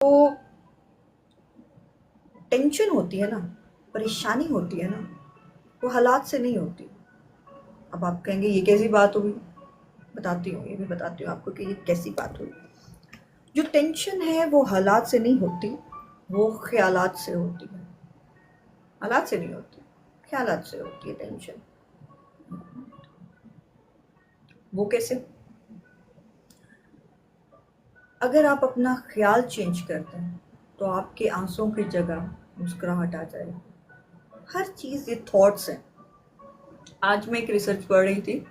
वो टेंशन होती है ना, परेशानी होती है ना, वो हालात से नहीं होती। अब आप कहेंगे ये कैसी बात हुई? बताती हूँ, ये भी बताती हूँ आपको कि ये कैसी बात हुई। जो टेंशन है वो हालात से नहीं होती, वो ख्यालात से होती है। हालात से नहीं होती, ख्यालात से होती है टेंशन। वो कैसे? अगर आप अपना ख्याल चेंज करते हैं तो आपके आंसुओं की जगह मुस्कुराहट आ जाएगी। हर चीज़ ये थॉट्स हैं। आज मैं एक रिसर्च पढ़ रही थी,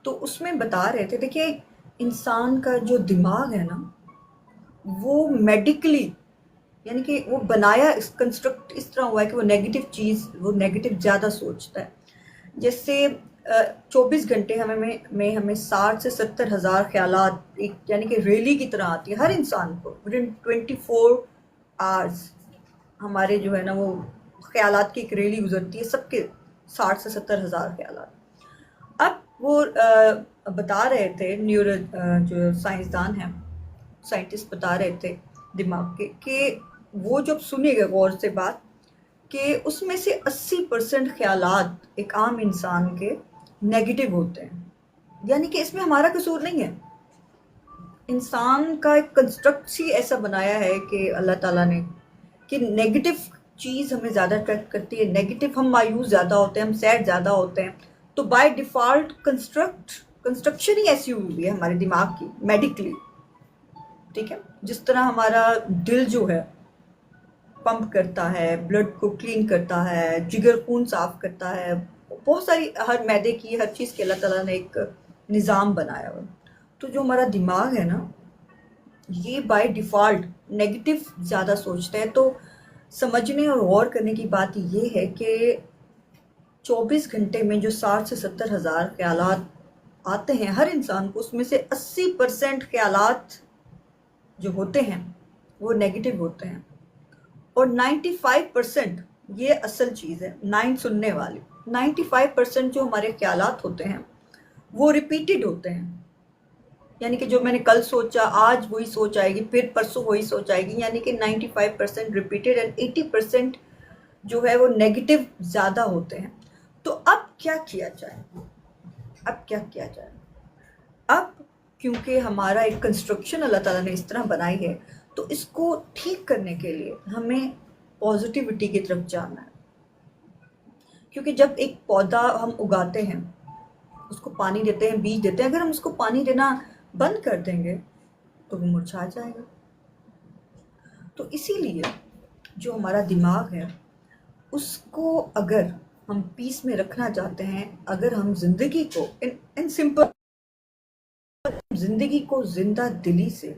तो उसमें बता रहे थे, देखिए इंसान का जो दिमाग है ना, वो मेडिकली, यानी कि वो बनाया इस कंस्ट्रक्ट इस तरह हुआ है कि वो नेगेटिव चीज़, वो नेगेटिव ज़्यादा सोचता है। जैसे 24 घंटे हमें 60 से 70 हज़ार ख्यालात एक यानी कि रैली की तरह आती है हर इंसान को। विदिन 24 आवर्स हमारे जो है ना वो ख्यालात की एक रैली गुजरती है, सबके 60 से 70 हज़ार ख्यालात। अब वो बता रहे थे, जो साइंसदान हैं, साइंटिस्ट बता रहे थे दिमाग के, कि वो जब सुनेगा गौर से बात, कि उसमें से 80% ख्यालात एक आम इंसान के नेगेटिव होते हैं। यानी कि इसमें हमारा कसूर नहीं है। इंसान का एक कंस्ट्रक्ट ही ऐसा बनाया है कि अल्लाह ताला ने, कि नेगेटिव चीज़ हमें ज़्यादा अट्रैक्ट करती है। नेगेटिव, हम मायूस ज़्यादा होते हैं, हम सैड ज़्यादा होते हैं। तो बाय डिफ़ॉल्ट कंस्ट्रक्शन ही ऐसी हुई है हमारे दिमाग की, मेडिकली। ठीक है, जिस तरह हमारा दिल जो है पंप करता है, ब्लड को क्लीन करता है, जिगर खून साफ करता है, बहुत सारी, हर मैदे की हर चीज़ के अल्लाह ताला ने एक निज़ाम बनाया हुआ। तो जो हमारा दिमाग है ना, ये बाय डिफ़ॉल्ट नेगेटिव ज़्यादा सोचता है। तो समझने और गौर करने की बात ये है कि 24 घंटे में जो 60 से 70 हज़ार ख्यालात आते हैं हर इंसान को, उसमें से 80% ख्यालात जो होते हैं वो नेगेटिव होते हैं। और 95%, ये असल चीज़ है, 9 सुनने वाली, 95% जो हमारे ख्यालात होते हैं वो रिपीटेड होते हैं। यानी कि जो मैंने कल सोचा आज वही सोच आएगी, फिर परसों वही सोच आएगी। यानी कि 95% रिपीटेड एंड 80% जो है वो नेगेटिव ज़्यादा होते हैं। तो अब क्या किया जाए? अब क्या किया जाए? अब क्योंकि हमारा एक कंस्ट्रक्शन अल्लाह ताला ने इस तरह बनाई है, तो इसको ठीक करने के लिए हमें पॉजिटिविटी की तरफ जाना है। क्योंकि जब एक पौधा हम उगाते हैं, उसको पानी देते हैं, बीज देते हैं, अगर हम उसको पानी देना बंद कर देंगे तो वो मुरझा जाएगा। तो इसीलिए जो हमारा दिमाग है, उसको अगर हम पीस में रखना चाहते हैं, अगर हम जिंदगी को इन सिंपल जिंदगी को जिंदा दिली से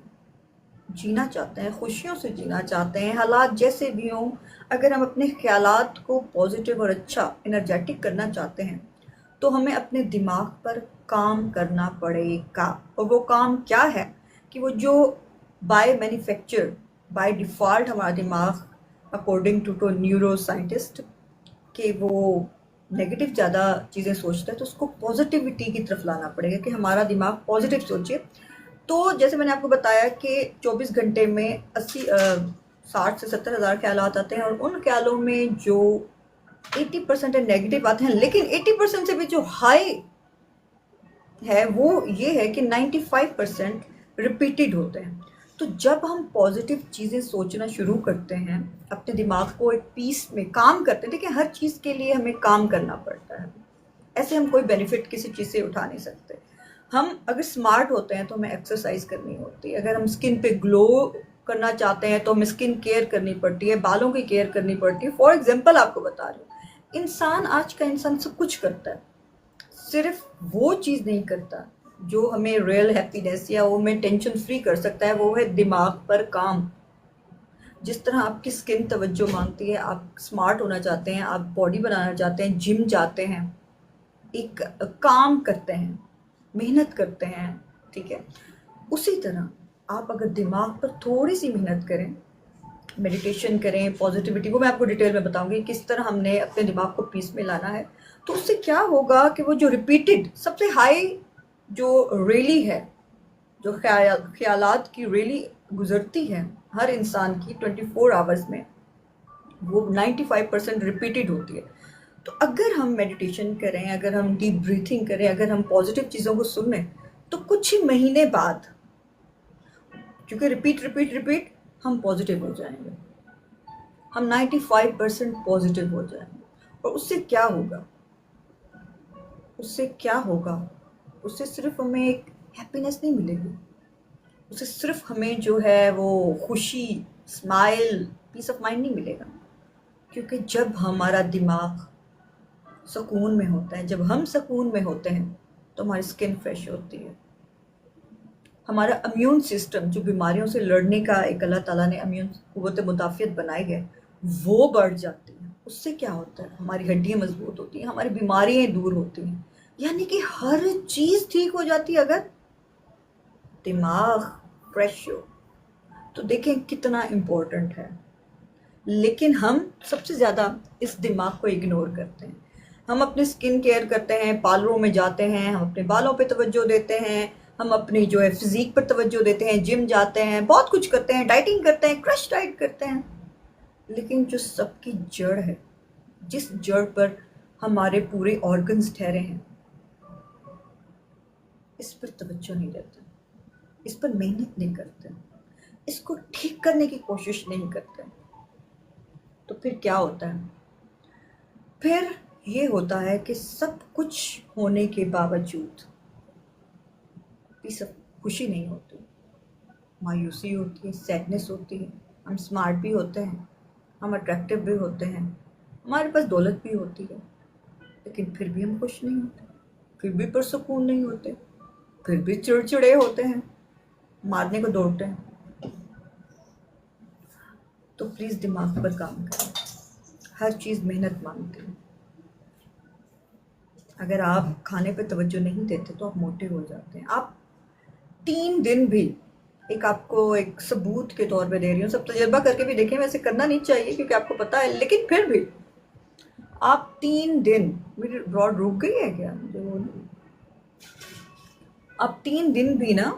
जीना चाहते हैं, खुशियों से जीना चाहते हैं, हालात जैसे भी हों, अगर हम अपने ख्यालात को पॉजिटिव और अच्छा एनर्जेटिक करना चाहते हैं, तो हमें अपने दिमाग पर काम करना पड़ेगा। और वो काम क्या है? कि वो जो बाय मैन्युफैक्चर, बाय डिफ़ॉल्ट हमारा दिमाग, अकॉर्डिंग टू न्यूरो साइंटिस्ट, कि वो नेगेटिव ज़्यादा चीज़ें सोचता है, तो उसको पॉजिटिविटी की तरफ लाना पड़ेगा कि हमारा दिमाग पॉजिटिव सोचे। तो जैसे मैंने आपको बताया कि 24 घंटे में 60 से 70 हज़ार ख्यालात आते हैं, और उन ख्यालों में जो 80% नेगेटिव आते हैं, लेकिन 80% से भी जो हाई है वो ये है कि 95% रिपीटेड होते हैं। तो जब हम पॉजिटिव चीज़ें सोचना शुरू करते हैं, अपने दिमाग को एक पीस में काम करते हैं, देखिए हर चीज़ के लिए हमें काम करना पड़ता है। ऐसे हम कोई बेनिफिट किसी चीज़ से उठा नहीं सकते। हम अगर स्मार्ट होते हैं तो हमें एक्सरसाइज करनी होती है, अगर हम स्किन पे ग्लो करना चाहते हैं तो हमें स्किन केयर करनी पड़ती है, बालों की केयर करनी पड़ती है। फॉर एग्जाम्पल आपको बता रही हूँ, इंसान, आज का इंसान सब कुछ करता है, सिर्फ वो चीज़ नहीं करता जो हमें रियल हैप्पीनेस या वो हमें टेंशन फ्री कर सकता है, वो है दिमाग पर काम। जिस तरह आपकी स्किन तवज्जो मांगती है, आप स्मार्ट होना चाहते हैं, आप बॉडी बनाना चाहते हैं, जिम जाते हैं, एक काम करते हैं, मेहनत करते हैं, ठीक है, उसी तरह आप अगर दिमाग पर थोड़ी सी मेहनत करें, मेडिटेशन करें, पॉजिटिविटी, वो मैं आपको डिटेल में बताऊंगी किस तरह हमने अपने दिमाग को पीस में लाना है। तो उससे क्या होगा कि वो जो रिपीटेड सबसे हाई जो रैली है, जो ख्यालात की रैली गुजरती है हर इंसान की 24 आवर्स में वो 95% रिपीटेड होती है। तो अगर हम मेडिटेशन करें, अगर हम डीप ब्रीथिंग करें, अगर हम पॉजिटिव चीज़ों को सुनें, तो कुछ ही महीने बाद, क्योंकि रिपीट रिपीट रिपीट, हम पॉजिटिव हो जाएंगे, हम 95% पॉजिटिव हो जाएंगे। और उससे क्या होगा? उससे क्या होगा? उससे सिर्फ हमें एक हैप्पीनेस नहीं मिलेगी, उससे सिर्फ हमें जो है वो खुशी, स्माइल, पीस ऑफ माइंड नहीं मिलेगा। क्योंकि जब हमारा दिमाग सुकून में होता है, जब हम सुकून में होते हैं, तो हमारी स्किन फ्रेश होती है, हमारा इम्यून सिस्टम, जो बीमारियों से लड़ने का एक अल्लाह ताला ने इम्यून कुव्वत मुदाफ़ियत बनाई है, वो बढ़ जाती है। उससे क्या होता है? हमारी हड्डियाँ मजबूत होती हैं, हमारी बीमारियाँ दूर होती हैं, यानी कि हर चीज़ ठीक हो जाती है अगर दिमाग फ्रेश हो। तो देखें कितना इम्पोर्टेंट है। लेकिन हम सबसे ज़्यादा इस दिमाग को इग्नोर करते हैं। हम अपनी स्किन केयर करते हैं, पार्लरों में जाते हैं, हम अपने बालों पे तवज्जो देते हैं, हम अपनी जो है फिज़ीक पर तवज्जो देते हैं, जिम जाते हैं, बहुत कुछ करते हैं, डाइटिंग करते हैं, क्रश डाइट करते हैं। लेकिन जो सबकी जड़ है, जिस जड़ पर हमारे पूरे ऑर्गन्स ठहरे हैं, इस पर तवज्जो नहीं देते, इस पर मेहनत नहीं करते, इसको ठीक करने की कोशिश नहीं करते। तो फिर क्या होता है? फिर ये होता है कि सब कुछ होने के बावजूद भी सब खुशी नहीं होती, मायूसी होती है, सैडनेस होती है। हम स्मार्ट भी होते हैं, हम अट्रैक्टिव भी होते हैं, हमारे पास दौलत भी होती है, लेकिन फिर भी हम खुश नहीं होते, फिर भी पुरसुकून नहीं होते, फिर भी चिड़चिड़े होते हैं, मारने को दौड़ते हैं। तो प्लीज़ दिमाग पर काम करें, हर चीज़ मेहनत मांगती है। अगर आप खाने पे तवज्जो नहीं देते तो आप मोटे हो जाते हैं। आप 3 दिन भी, एक आपको एक सबूत के तौर पे दे रही हूँ, सब तजर्बा करके भी देखें, वैसे करना नहीं चाहिए क्योंकि आपको पता है, लेकिन फिर भी आप 3 दिन, मेरी ब्रॉड रुक गई है क्या? मुझे बोलिए। आप 3 दिन भी ना,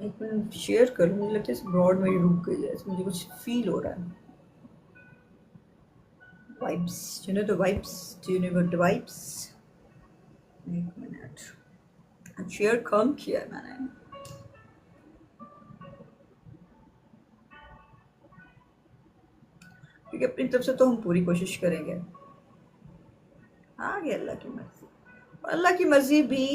एक मिनट शेयर करूँ, मुझे लगता है इस ब्रॉड मेरी रुक गई है, मुझे कुछ फील हो रहा है। Vibes, you know the vibes, do you know what the vibes? एक मिनट, शेयर कम किया है मैंने। क्योंकि अपनी तरफ से तो हम पूरी कोशिश करेंगे। आगे अल्लाह की मर्जी, और अल्लाह की मर्जी भी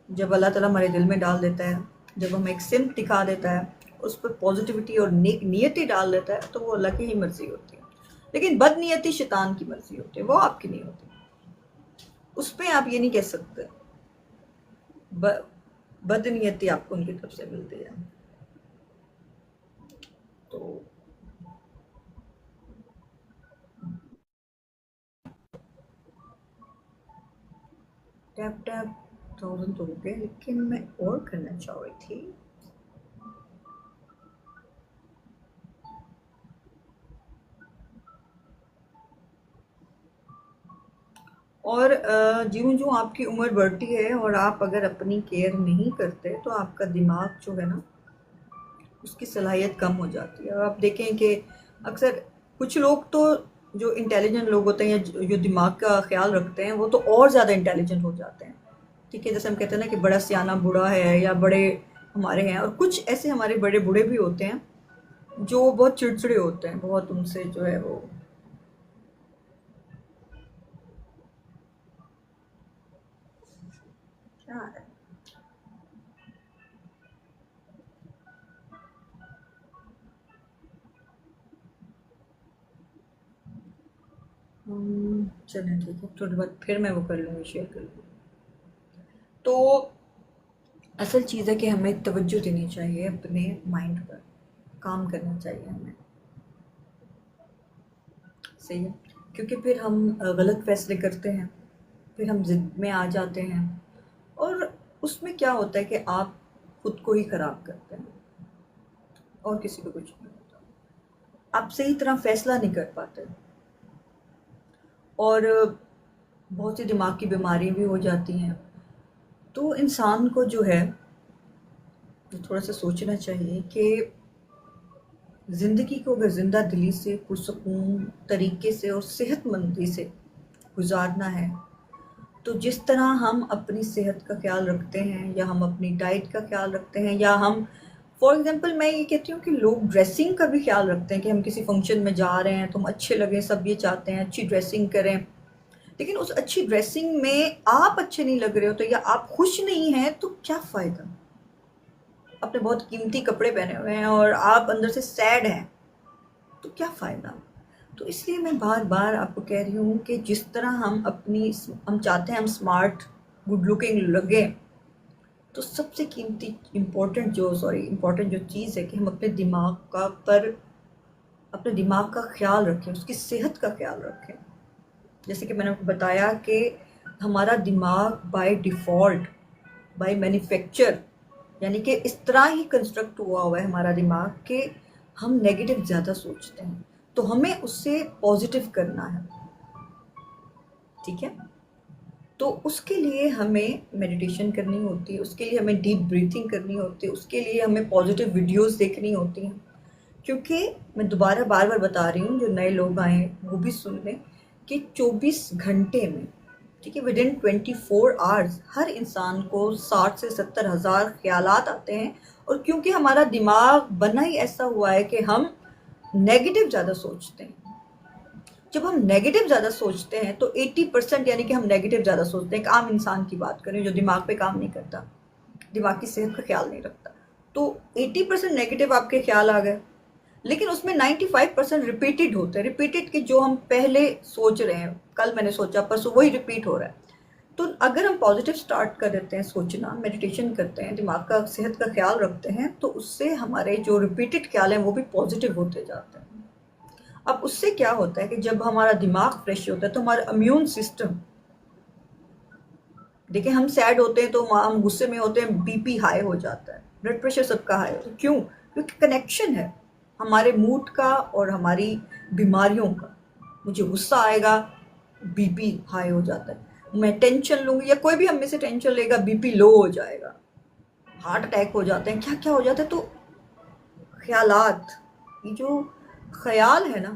जब अल्लाह ताला हमारे दिल में डाल देता है, जब हमें एक सिमत दिखा देता है, उस पर पॉजिटिविटी और नेक नियति डाल देता है, तो वो अल्लाह की ही मर्जी होती है। लेकिन बदनीयती शैतान की मर्जी होती है, वो आपकी नहीं होती। उस पर आप ये नहीं कह सकते, बदनीयती आपको उनकी तरफ से मिलती है। तो टैप टैप 1000 तो हो गए, लेकिन मैं और करना चाह रही थी। और ज्यों ज्यों आपकी उम्र बढ़ती है और आप अगर अपनी केयर नहीं करते, तो आपका दिमाग जो है ना, उसकी सलाहियत कम हो जाती है। और आप देखें कि अक्सर कुछ लोग तो, जो इंटेलिजेंट लोग होते हैं या जो दिमाग का ख्याल रखते हैं, वो तो और ज़्यादा इंटेलिजेंट हो जाते हैं। ठीक है, जैसे हम कहते हैं ना कि बड़ा सियाना बूढ़ा है या बड़े हमारे हैं, और कुछ ऐसे हमारे बड़े बूढ़े भी होते हैं जो बहुत चिड़चिड़े होते हैं, बहुत उनसे जो है वो क्या है। चलें ठीक है, थोड़ी बात फिर मैं वो कर लूँगी, शेयर कर लूँगी। तो असल चीज़ है कि हमें तवज्जो देनी चाहिए अपने माइंड पर, काम करना चाहिए हमें, सही है। क्योंकि फिर हम गलत फैसले करते हैं, फिर हम ज़िद में आ जाते हैं, और उसमें क्या होता है कि आप खुद को ही ख़राब करते हैं और किसी को कुछ नहीं होता। आप सही तरह फैसला नहीं कर पाते, और बहुत सी दिमाग की बीमारियाँ भी हो जाती हैं। तो इंसान को जो है, तो थोड़ा सा सोचना चाहिए कि ज़िंदगी को अगर ज़िंदा दिली से, पुरसकून तरीके से और सेहतमंदी से गुजारना है, तो जिस तरह हम अपनी सेहत का ख्याल रखते हैं, या हम अपनी डाइट का ख्याल रखते हैं, या हम फॉर एग्जांपल मैं ये कहती हूँ कि लोग ड्रेसिंग का भी ख्याल रखते हैं कि हम किसी फंक्शन में जा रहे हैं तो हम अच्छे लगें, सब ये चाहते हैं अच्छी ड्रेसिंग करें, लेकिन उस अच्छी ड्रेसिंग में आप अच्छे नहीं लग रहे हो तो, या आप खुश नहीं हैं तो क्या फ़ायदा। आपने बहुत कीमती कपड़े पहने हुए हैं और आप अंदर से सैड हैं, तो क्या फ़ायदा। तो इसलिए मैं बार बार आपको कह रही हूँ कि जिस तरह हम चाहते हैं हम स्मार्ट गुड लुकिंग लगे, तो सबसे कीमती इम्पोर्टेंट जो चीज़ है कि हम अपने दिमाग का ख्याल रखें, उसकी सेहत का ख्याल रखें। जैसे कि मैंने आपको बताया कि हमारा दिमाग बाय डिफ़ॉल्ट, बाय मैन्युफैक्चर, यानी कि इस तरह ही कंस्ट्रक्ट हुआ है हमारा दिमाग कि हम नेगेटिव ज़्यादा सोचते हैं, तो हमें उससे पॉजिटिव करना है, ठीक है। तो उसके लिए हमें मेडिटेशन करनी होती है, उसके लिए हमें डीप ब्रीथिंग करनी होती है, उसके लिए हमें पॉजिटिव वीडियोस देखनी होती हैं। क्योंकि मैं दोबारा बार बार बता रही हूँ, जो नए लोग आए वो भी सुन लें कि 24 घंटे में, ठीक है, विदिन 24 आवर्स हर इंसान को 60 से 70 हज़ार ख्यालात आते हैं। और क्योंकि हमारा दिमाग बना ही ऐसा हुआ है कि हम नेगेटिव ज़्यादा सोचते हैं। जब हम नेगेटिव ज़्यादा सोचते हैं तो 80% यानी कि हम नेगेटिव ज़्यादा सोचते हैं। एक आम इंसान की बात करें जो दिमाग पे काम नहीं करता, दिमाग की सेहत का ख्याल नहीं रखता, तो 80% नेगेटिव आपके ख्याल आ गए, लेकिन उसमें 95% रिपीटेड होते हैं। रिपीटेड कि जो हम पहले सोच रहे हैं, कल मैंने सोचा परसों वही रिपीट हो रहा है। तो अगर हम पॉजिटिव स्टार्ट कर देते हैं सोचना, मेडिटेशन करते हैं, दिमाग का सेहत का ख्याल रखते हैं, तो उससे हमारे जो रिपीटेड ख्याल हैं वो भी पॉजिटिव होते जाते हैं। अब उससे क्या होता है कि जब हमारा दिमाग फ्रेश होता है तो हमारा इम्यून सिस्टम, देखिए हम सैड होते हैं तो हम गुस्से में होते हैं, बीपी हाई हो जाता है, ब्लड प्रेशर सबका हाई होता है। क्यों? क्योंकि कनेक्शन है हमारे मूड का और हमारी बीमारियों का। मुझे गुस्सा आएगा, बीपी हाई हो जाता है। मैं टेंशन लूंगी या कोई भी हम में से टेंशन लेगा, बीपी लो हो जाएगा, हार्ट अटैक हो जाते हैं, क्या क्या हो जाता है। तो ख्यालात, ये जो ख्याल है ना,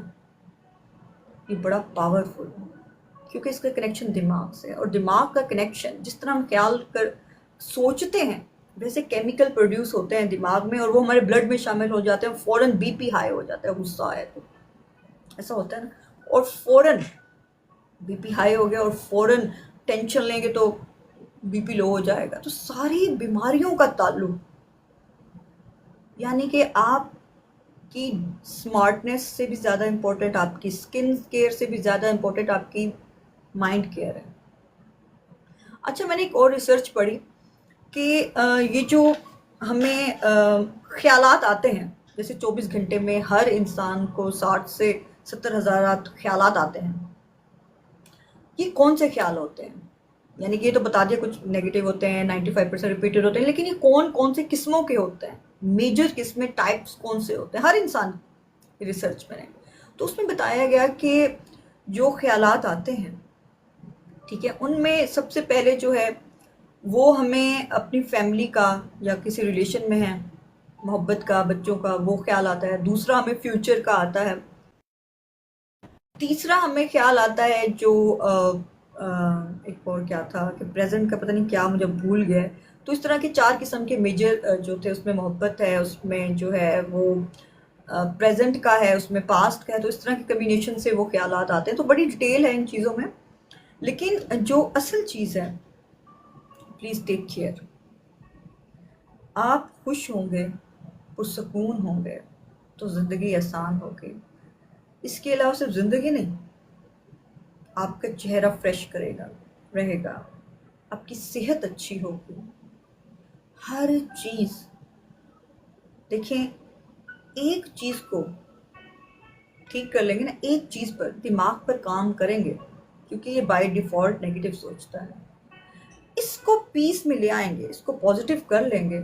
ये बड़ा पावरफुल है, क्योंकि इसका कनेक्शन दिमाग से है। और दिमाग का कनेक्शन, जिस तरह हम ख्याल कर सोचते हैं वैसे केमिकल प्रोड्यूस होते हैं दिमाग में, और वो हमारे ब्लड में शामिल हो जाते हैं। फ़ौरन बीपी हाई हो जाता है, गुस्सा आए तो ऐसा होता है ना, और फ़ौरन बीपी हाई हो गया और फ़ौरन टेंशन लेंगे तो बीपी लो हो जाएगा। तो सारी बीमारियों का ताल्लुक, यानी कि आपकी स्मार्टनेस से भी ज़्यादा इम्पोर्टेंट आपकी स्किन केयर से भी ज़्यादा इम्पोर्टेंट आपकी माइंड केयर है। अच्छा, मैंने एक और रिसर्च पढ़ी कि ये जो हमें ख्यालात आते हैं, जैसे 24 घंटे में हर इंसान को 60 से 70 हज़ार ख्यालात आते हैं, ये कौन से ख्याल होते हैं? यानी कि ये तो बता दिया कुछ नेगेटिव होते हैं, 95% रिपीटेड होते हैं, लेकिन ये कौन कौन से किस्मों के होते हैं, मेजर किस्में, टाइप्स कौन से होते हैं हर इंसान की रिसर्च में। तो उसमें बताया गया कि जो ख्यालात आते हैं, ठीक है, उनमें सबसे पहले जो है वो हमें अपनी फैमिली का या किसी रिलेशन में है, मोहब्बत का, बच्चों का, वो ख्याल आता है। दूसरा हमें फ्यूचर का आता है। तीसरा हमें ख्याल आता है जो एक और क्या था कि प्रेजेंट का पता नहीं क्या, मुझे भूल गया है। तो इस तरह के 4 किस्म के मेजर जो थे, उसमें मोहब्बत है, उसमें जो है वो प्रेजेंट का है, उसमें पास्ट का है। तो इस तरह के कम्बिनेशन से वो ख्यालात आते हैं। तो बड़ी डिटेल है इन चीज़ों में, लेकिन जो असल चीज़ है, प्लीज़ टेक केयर। आप खुश होंगे, पुरसकून होंगे, तो ज़िंदगी आसान होगी। इसके अलावा सिर्फ ज़िंदगी नहीं, आपका चेहरा फ्रेश रहेगा, आपकी सेहत अच्छी होगी, हर चीज़। देखें, एक चीज़ को ठीक कर लेंगे ना, एक चीज़ पर, दिमाग पर काम करेंगे, क्योंकि ये बाय डिफ़ॉल्ट नेगेटिव सोचता है, इसको पीस में ले आएंगे, इसको पॉजिटिव कर लेंगे,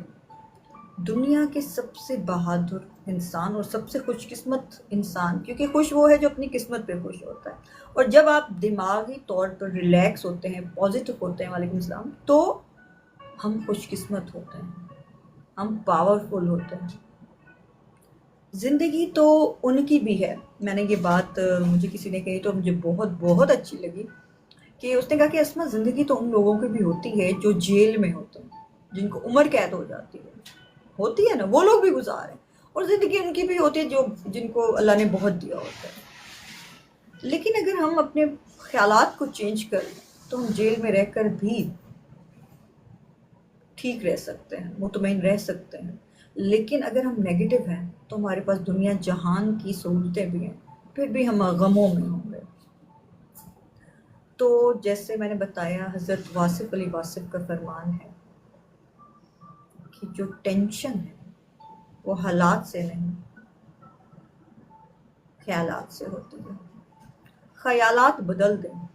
दुनिया के सबसे बहादुर इंसान और सबसे खुशकिस्मत इंसान, क्योंकि खुश वो है जो अपनी किस्मत पे खुश होता है। और जब आप दिमागी तौर पर रिलैक्स होते हैं, पॉजिटिव होते हैं, वालेकुम सलाम, तो हम खुशकिस्मत होते हैं, हम पावरफुल होते हैं। ज़िंदगी तो उनकी भी है। मैंने ये बात मुझे किसी ने कही तो मुझे बहुत बहुत अच्छी लगी कि उसने कहा कि अस्मा, ज़िंदगी तो उन लोगों की भी होती है जो जेल में होते हैं, जिनको उम्र कैद हो जाती है, होती है ना, वो लोग भी गुजार हैं। और ज़िंदगी उनकी भी होती है जो जिनको अल्लाह ने बहुत दिया होता है। लेकिन अगर हम अपने ख्यालात को चेंज कर लें तो हम जेल में रहकर भी ठीक रह सकते हैं, मुतमईन रह सकते हैं। लेकिन अगर हम नेगेटिव हैं तो हमारे पास दुनिया जहान की सहूलतें भी हैं, फिर भी हम गमों में होंगे। तो जैसे मैंने बताया, हज़रत वासिफ़ अली वासिफ़ का फरमान है कि जो टेंशन है वो हालात से नहीं, ख्यालात से होती है। ख़यालात बदल दें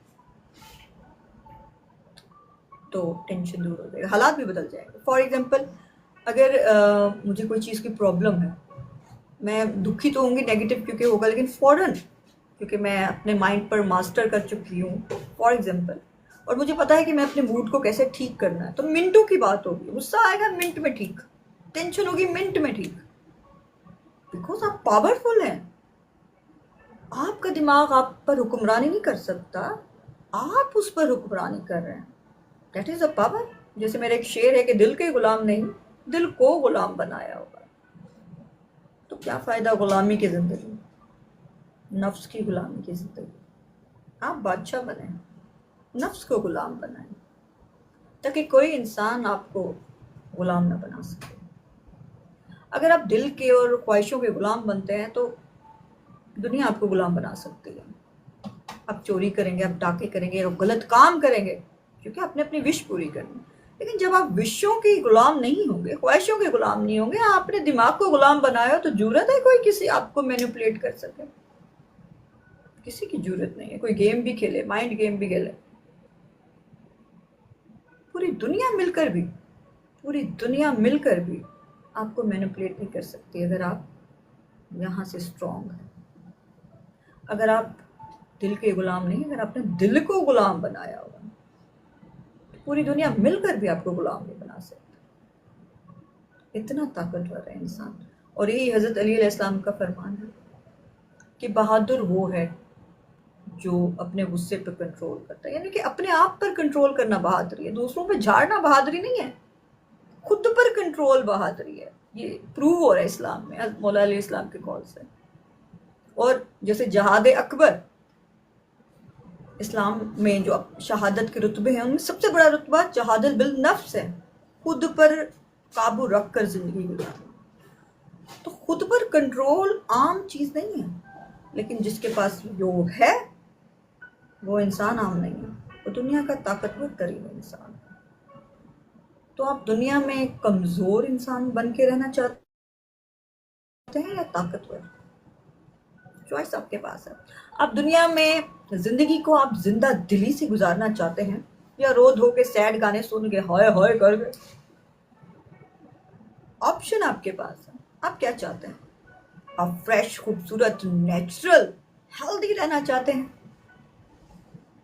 तो टेंशन दूर हो जाएगा, हालात भी बदल जाएंगे। फॉर एग्जांपल, अगर मुझे कोई चीज़ की प्रॉब्लम है, मैं दुखी तो होंगी, नेगेटिव क्योंकि होगा, लेकिन फ़ौरन, क्योंकि मैं अपने माइंड पर मास्टर कर चुकी हूँ फॉर एग्जांपल, और मुझे पता है कि मैं अपने मूड को कैसे ठीक करना है, तो मिनटों की बात होगी। गुस्सा आएगा मिनट में ठीक, टेंशन होगी मिनट में ठीक, बिकॉज आप पावरफुल हैं। आपका दिमाग आप पर हुक्मरानी नहीं कर सकता, आप उस पर हुक्मरानी कर रहे हैं। That is a power. जैसे मेरा एक शेर है कि दिल के गुलाम नहीं, दिल को गुलाम बनाया होगा। तो क्या फ़ायदा गुलामी की ज़िंदगी, नफ्स की गुलामी की ज़िंदगी। आप बादशाह बने, नफ्स को गुलाम बनाएं, ताकि कोई इंसान आपको गुलाम ना बना सके। अगर आप दिल के और ख्वाहिशों के गुलाम बनते हैं तो दुनिया आपको गुलाम बना सकती है। आप चोरी करेंगे, आप डाके करेंगे, आप गलत काम करेंगे, क्योंकि आपने अपनी विश पूरी करनी। लेकिन जब आप विशों के गुलाम नहीं होंगे, ख्वाहिशों के गुलाम नहीं होंगे, आपने दिमाग को गुलाम बनाया, तो जरूरत है कोई किसी आपको मैनिपुलेट कर सके? किसी की जरूरत नहीं है। कोई गेम भी खेले, माइंड गेम भी खेले, पूरी दुनिया मिलकर भी, पूरी दुनिया मिलकर भी आपको मैनिपुलेट नहीं कर सकती अगर आप यहाँ से स्ट्रांग हैं। अगर आप दिल के गुलाम नहीं, अगर आपने दिल को गुलाम बनाया होगा, पूरी दुनिया मिलकर भी आपको गुलाम नहीं बना सकती। इतना ताकतवर है इंसान। और यही हज़रत अली अलैहिस्सलाम का फरमान है कि बहादुर वो है जो अपने गुस्से पर कंट्रोल करता है। यानी कि अपने आप पर कंट्रोल करना बहादुरी है, दूसरों पे झाड़ना बहादुरी नहीं है, खुद पर कंट्रोल बहादुरी है। ये प्रूव हो रहा है इस्लाम में, मौला अली इस्लाम के कॉल से। और जैसे जहाद अकबर, इस्लाम में जो शहादत के रुतबे हैं, उनमें सबसे बड़ा रुतबा जहादत बिल नफ्स है, खुद पर काबू रख कर जिंदगी गुजारना। तो खुद पर कंट्रोल आम चीज नहीं है, लेकिन जिसके पास जो है वो इंसान आम नहीं है, वो दुनिया का ताकतवर तरीन इंसान। तो आप दुनिया में कमजोर इंसान बन के रहना चाहते हैं या ताकतवर? चॉइस आपके पास है। आप दुनिया में जिंदगी को आप जिंदा दिली से गुजारना चाहते हैं या रो धो के सैड गाने सुन के हाय हाय कर गए? ऑप्शन आपके पास है। आप क्या चाहते हैं? आप फ्रेश, खूबसूरत, नेचुरल, हेल्दी रहना चाहते हैं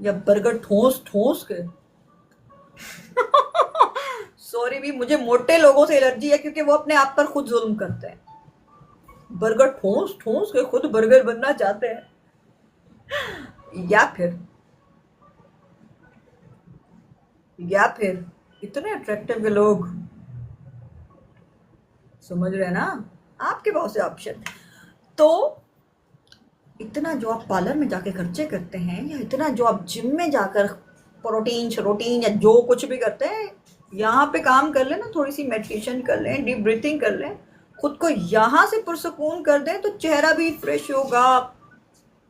या बर्गर ठोस ठोस के? सॉरी भी, मुझे मोटे लोगों से एलर्जी है क्योंकि वो अपने आप पर खुद जुल्म करते हैं। बर्गर ठोस ठोस के खुद बर्गर बनना चाहते हैं, या फिर इतने अट्रैक्टिव के लोग, समझ रहे हैं ना? आपके बहुत से ऑप्शन। तो इतना जो आप पार्लर में जाकर खर्चे करते हैं, या इतना जो आप जिम में जाकर प्रोटीन शरोटीन या जो कुछ भी करते हैं, यहाँ पे काम कर लें ना, थोड़ी सी मेडिटेशन कर लें, डीप ब्रीथिंग कर लें, खुद को यहाँ से पुरसकून कर दें, तो चेहरा भी फ्रेश होगा,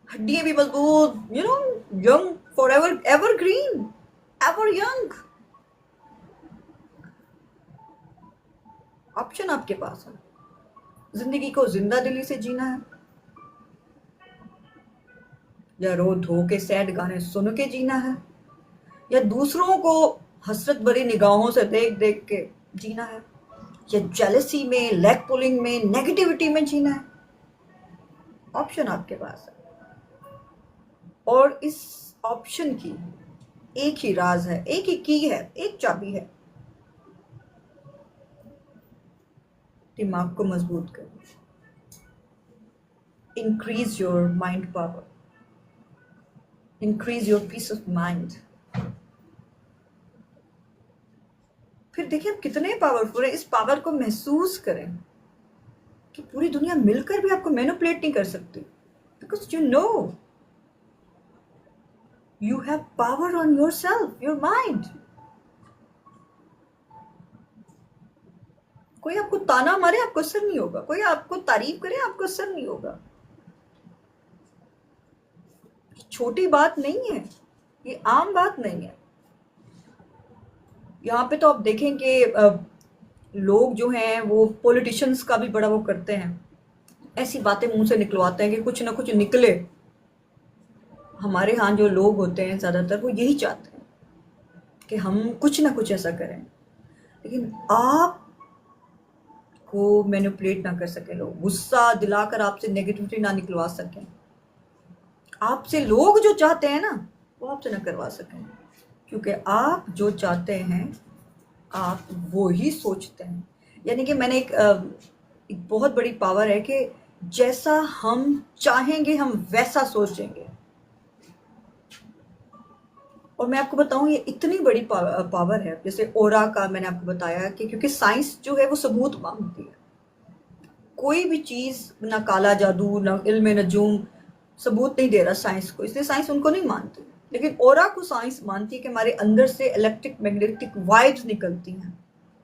हड्डियां भी मजबूत, young for ever, ever green, ever young. Option आपके पास है। जिंदगी को जिंदा दिली से जीना है या रो धो के सैड गाने सुन के जीना है, या दूसरों को हसरत भरी निगाहों से देख देख के जीना है, या जेलसी में, लेग पुलिंग में, नेगेटिविटी में जीना है? ऑप्शन आपके पास है। और इस ऑप्शन की एक ही राज है, एक ही की है, एक चाबी है, दिमाग को मजबूत करना। increase your mind power, increase your peace of mind. फिर देखिए आप कितने पावरफुल हैं. इस पावर को महसूस करें कि पूरी दुनिया मिलकर भी आपको मैनिपुलेट नहीं कर सकती, because you know you have power on yourself, your mind. कोई आपको ताना मारे आपको असर नहीं होगा, कोई आपको तारीफ करे आपको असर नहीं होगा. छोटी बात नहीं है, ये आम बात नहीं है. यहाँ पे तो आप देखेंगे लोग जो हैं वो पॉलिटिशियंस का भी बड़ा वो करते हैं, ऐसी बातें मुंह से निकलवाते हैं कि कुछ ना कुछ निकले. हमारे यहाँ जो लोग होते हैं ज़्यादातर वो यही चाहते हैं कि हम कुछ ना कुछ ऐसा करें, लेकिन आप को मैनिपुलेट ना कर सके लोग, गुस्सा दिलाकर आपसे नेगेटिविटी ना निकलवा सकें, आपसे लोग जो चाहते हैं ना वो आपसे ना करवा सकें, क्योंकि आप जो चाहते हैं आप वो ही सोचते हैं. यानी कि मैंने एक बहुत बड़ी पावर है कि जैसा हम चाहेंगे हम वैसा सोचेंगे. और मैं आपको बताऊं ये इतनी बड़ी पावर है. जैसे ओरा का मैंने आपको बताया कि क्योंकि साइंस जो है वो सबूत मांगती है. कोई भी चीज़, ना काला जादू ना इल्म नजूम सबूत नहीं दे रहा साइंस को, इसलिए साइंस उनको नहीं मानती. लेकिन ओरा को साइंस मानती है कि हमारे अंदर से इलेक्ट्रिक मैग्नेटिक वाइब्स निकलती हैं.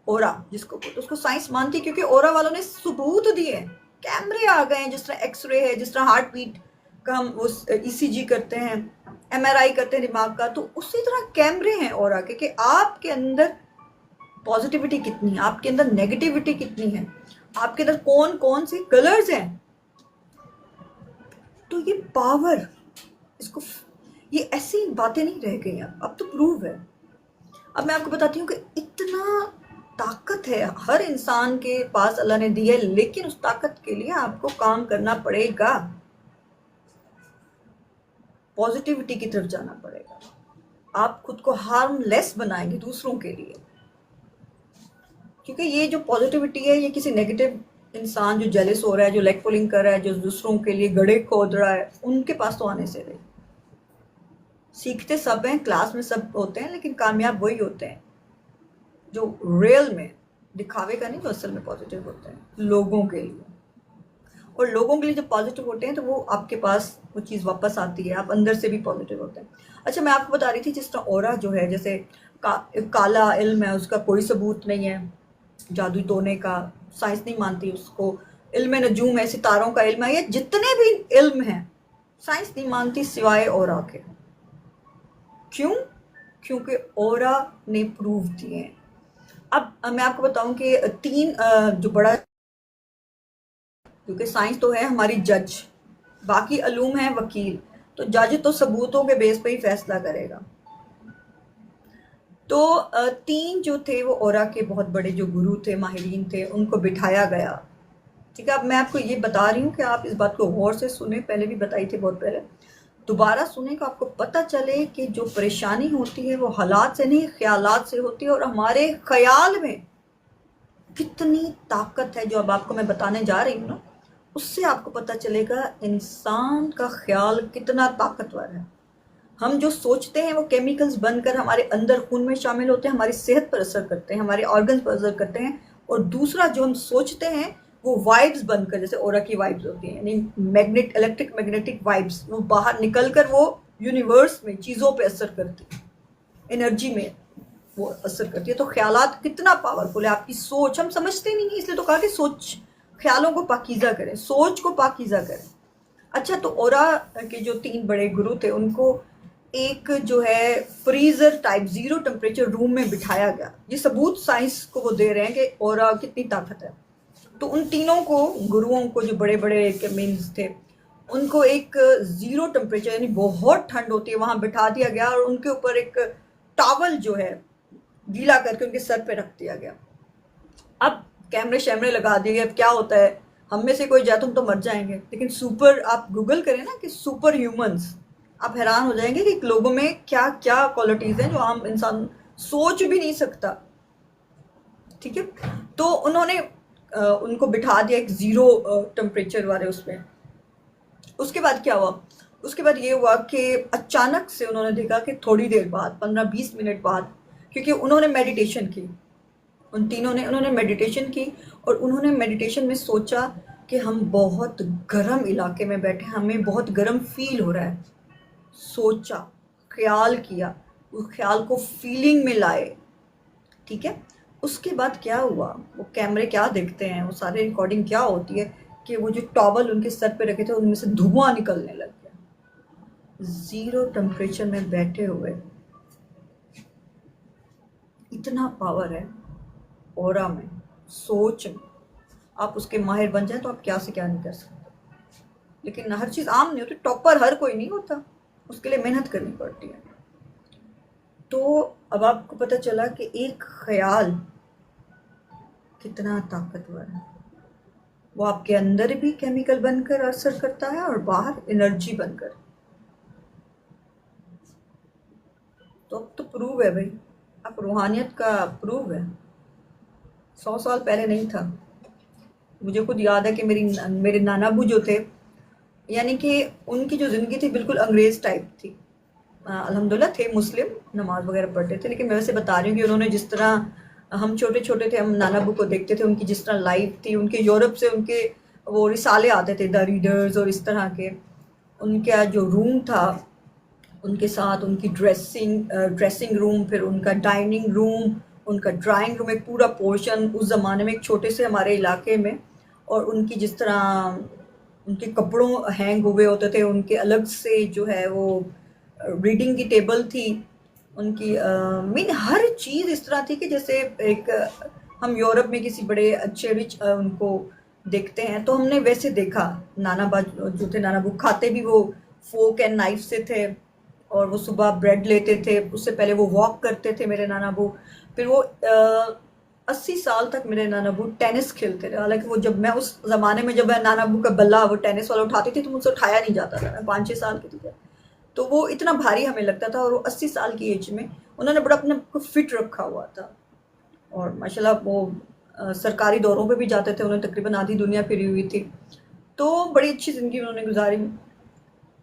ओरा जिसको बोलते उसको साइंस मानती है, क्योंकि ओरा वालों ने सबूत दिए. कैमरे आ गए हैं, जिस तरह एक्सरे है, जिस तरह हार्ट बीट का हम वो ECG करते हैं, MRI करते हैं दिमाग का, तो उसी तरह कैमरे हैं ओरा के कि आपके अंदर पॉजिटिविटी कितनी है, आपके अंदर नेगेटिविटी कितनी है, आपके अंदर कौन कौन से कलर्स हैं. तो ये पावर, इसको ये ऐसी बातें नहीं रह गई, अब तो प्रूव है. अब मैं आपको बताती हूँ कि इतना ताकत है हर इंसान के पास अल्लाह ने दी है, लेकिन उस ताकत के लिए आपको काम करना पड़ेगा, पॉजिटिविटी की तरफ जाना पड़ेगा. आप खुद को हार्मलेस बनाएंगे दूसरों के लिए, क्योंकि ये जो पॉजिटिविटी है ये किसी नेगेटिव इंसान जो जेलस हो रहा है, जो लेग पुलिंग कर रहा है, जो दूसरों के लिए गड्ढे खोद रहा है, उनके पास तो आने से रहे. सीखते सब हैं, क्लास में सब होते हैं, लेकिन कामयाब वही होते हैं जो रियल में, दिखावे का नहीं, जो असल में पॉजिटिव होते हैं लोगों के लिए. और लोगों के लिए जब पॉजिटिव होते हैं तो वो आपके पास वो चीज़ वापस आती है, आप अंदर से भी पॉजिटिव होते हैं. अच्छा, मैं आपको बता रही थी जिस तरह ओरा जो है, जैसे काला इल्म है, उसका कोई सबूत नहीं है, जादू टोने का साइंस नहीं मानती उसको. इल्म नजूम है, सितारों का इल्म है, ये जितने भी इल्म हैं साइंस नहीं मानती सिवाय ओरा के. क्यों? क्योंकि ओरा ने प्रूव दिए हैं. अब मैं आपको बताऊं कि तीन जो बड़ा, क्योंकि साइंस तो है हमारी जज, बाकी अलूम है वकील, तो जज तो सबूतों के बेस पे ही फैसला करेगा. तो तीन जो थे वो ओरा के बहुत बड़े जो गुरु थे, माहिरीन थे, उनको बिठाया गया. ठीक है, अब मैं आपको ये बता रही हूँ कि आप इस बात को गौर से सुने, पहले भी बताई थी बहुत पहले, दोबारा सुने को आपको पता चले कि जो परेशानी होती है वो हालात से नहीं ख्यालात से होती है, और हमारे ख्याल में कितनी ताकत है जो अब आपको मैं बताने जा रही हूँ ना, उससे आपको पता चलेगा इंसान का ख्याल कितना ताकतवर है. हम जो सोचते हैं वो केमिकल्स बनकर हमारे अंदर खून में शामिल होते हैं, हमारी सेहत पर असर करते हैं, हमारे ऑर्गन्स पर असर करते हैं. और दूसरा जो हम सोचते हैं वो वाइब्स बनकर, जैसे ओरा की वाइब्स होती हैं, यानी इलेक्ट्रिक मैग्नेटिक वाइब्स, वो बाहर निकलकर वो यूनिवर्स में चीज़ों पे असर करती है, एनर्जी में वो असर करती है. तो ख्यालात कितना पावरफुल है. आपकी सोच हम समझते नहीं है, इसलिए तो कहा कि सोच, ख्यालों को पाकीज़ा करें, सोच को पाकीज़ा करें. अच्छा, तो ओरा के जो तीन बड़े गुरु थे उनको एक जो है फ्रीजर टाइप 0 टेम्परेचर रूम में बिठाया गया. ये सबूत साइंस को वो दे रहे हैं कि ओरा कितनी ताकत है. तो उन तीनों को, गुरुओं को, जो बड़े बड़े मीन्स थे, उनको एक 0 टेम्परेचर यानी बहुत ठंड होती है वहाँ बिठा दिया गया, और उनके ऊपर एक टॉवल जो है गीला करके उनके सर पे रख दिया गया. अब कैमरे शैमरे लगा दिए गए. अब क्या होता है, हम में से कोई जाए तो हम तो मर जाएंगे, लेकिन सुपर, आप गूगल करें ना कि सुपर ह्यूमंस, आप हैरान हो जाएंगे कि लोगों में क्या क्या क्वालिटीज़ हैं जो आम इंसान सोच भी नहीं सकता. ठीक है, तो उन्होंने उनको बिठा दिया एक 0 टेम्परेचर वाले उसमें, उसके बाद क्या हुआ, उसके बाद ये हुआ कि अचानक से उन्होंने देखा कि थोड़ी देर बाद 15-20 मिनट बाद, क्योंकि उन्होंने मेडिटेशन की, उन तीनों ने उन्होंने मेडिटेशन की, और उन्होंने मेडिटेशन में सोचा कि हम बहुत गर्म इलाके में बैठे हैं, हमें बहुत गर्म फील हो रहा है। सोचा, ख्याल किया, उस ख्याल को फीलिंग में लाए, ठीक है। उसके बाद क्या हुआ, वो कैमरे क्या देखते हैं, वो सारे रिकॉर्डिंग क्या होती है कि वो जो टॉवल उनके सर पे रखे थे उनमें से धुआं निकलने लग गया, जीरो टेम्परेचर में बैठे हुए। इतना पावर है ऑरा में, सोच में। आप उसके माहिर बन जाए तो आप क्या से क्या नहीं कर सकते। लेकिन हर चीज़ आम नहीं होती, टॉपर हर कोई नहीं होता, उसके लिए मेहनत करनी पड़ती है। तो अब आपको पता चला कि एक ख्याल कितना ताकतवर है। वो आपके अंदर भी केमिकल बनकर असर करता है और बाहर एनर्जी बनकर। तो अब तो प्रूव है भाई, अब रूहानियत का प्रूव है। 100 साल पहले नहीं था। मुझे खुद याद है कि मेरे नाना अबू जो थे, यानी कि उनकी जो ज़िंदगी थी बिल्कुल अंग्रेज़ टाइप थी। अल्हम्दुलिल्लाह थे मुस्लिम, नमाज वगैरह पढ़ते थे, लेकिन मैं वैसे बता रही हूँ कि उन्होंने जिस तरह, हम छोटे छोटे थे, हम नाना अबू को देखते थे, उनकी जिस तरह लाइफ थी, उनके यूरोप से उनके वो रिसाले आते थे, द रीडर्स और इस तरह के। उनका जो रूम था, उनके साथ उनकी ड्रेसिंग रूम, फिर उनका डाइनिंग रूम, उनका ड्राइंग रूम, एक पूरा पोर्शन उस ज़माने में एक छोटे से हमारे इलाके में। और उनकी जिस तरह उनके कपड़ों हैंग हुए होते थे, उनके अलग से जो है वो रीडिंग की टेबल थी उनकी। मीन हर चीज़ इस तरह थी कि जैसे एक हम यूरोप में किसी बड़े अच्छे रिच उनको देखते हैं, तो हमने वैसे देखा। नाना बा जो थे, नाना बू खाते भी वो फोक एंड नाइफ से थे, और वो सुबह ब्रेड लेते थे, उससे पहले वो वॉक करते थे मेरे नाना बू। फिर वो 80 साल तक मेरे नाना बू टेनिस खेलते रहे। हालांकि वो, जब मैं उस ज़माने में, जब मैं नाना बू का बल्ला वो टेनिस वाला उठाती थी तो मुझसे उठाया नहीं जाता था, मैं 5-6 साल की थी, तो वो इतना भारी हमें लगता था। और वो 80 साल की एज में उन्होंने बड़ा अपने को फिट रखा हुआ था, और माशाल्लाह वो सरकारी दौरों पे भी जाते थे, उन्होंने तकरीबन आधी दुनिया फिरी हुई थी। तो बड़ी अच्छी ज़िंदगी उन्होंने गुजारी।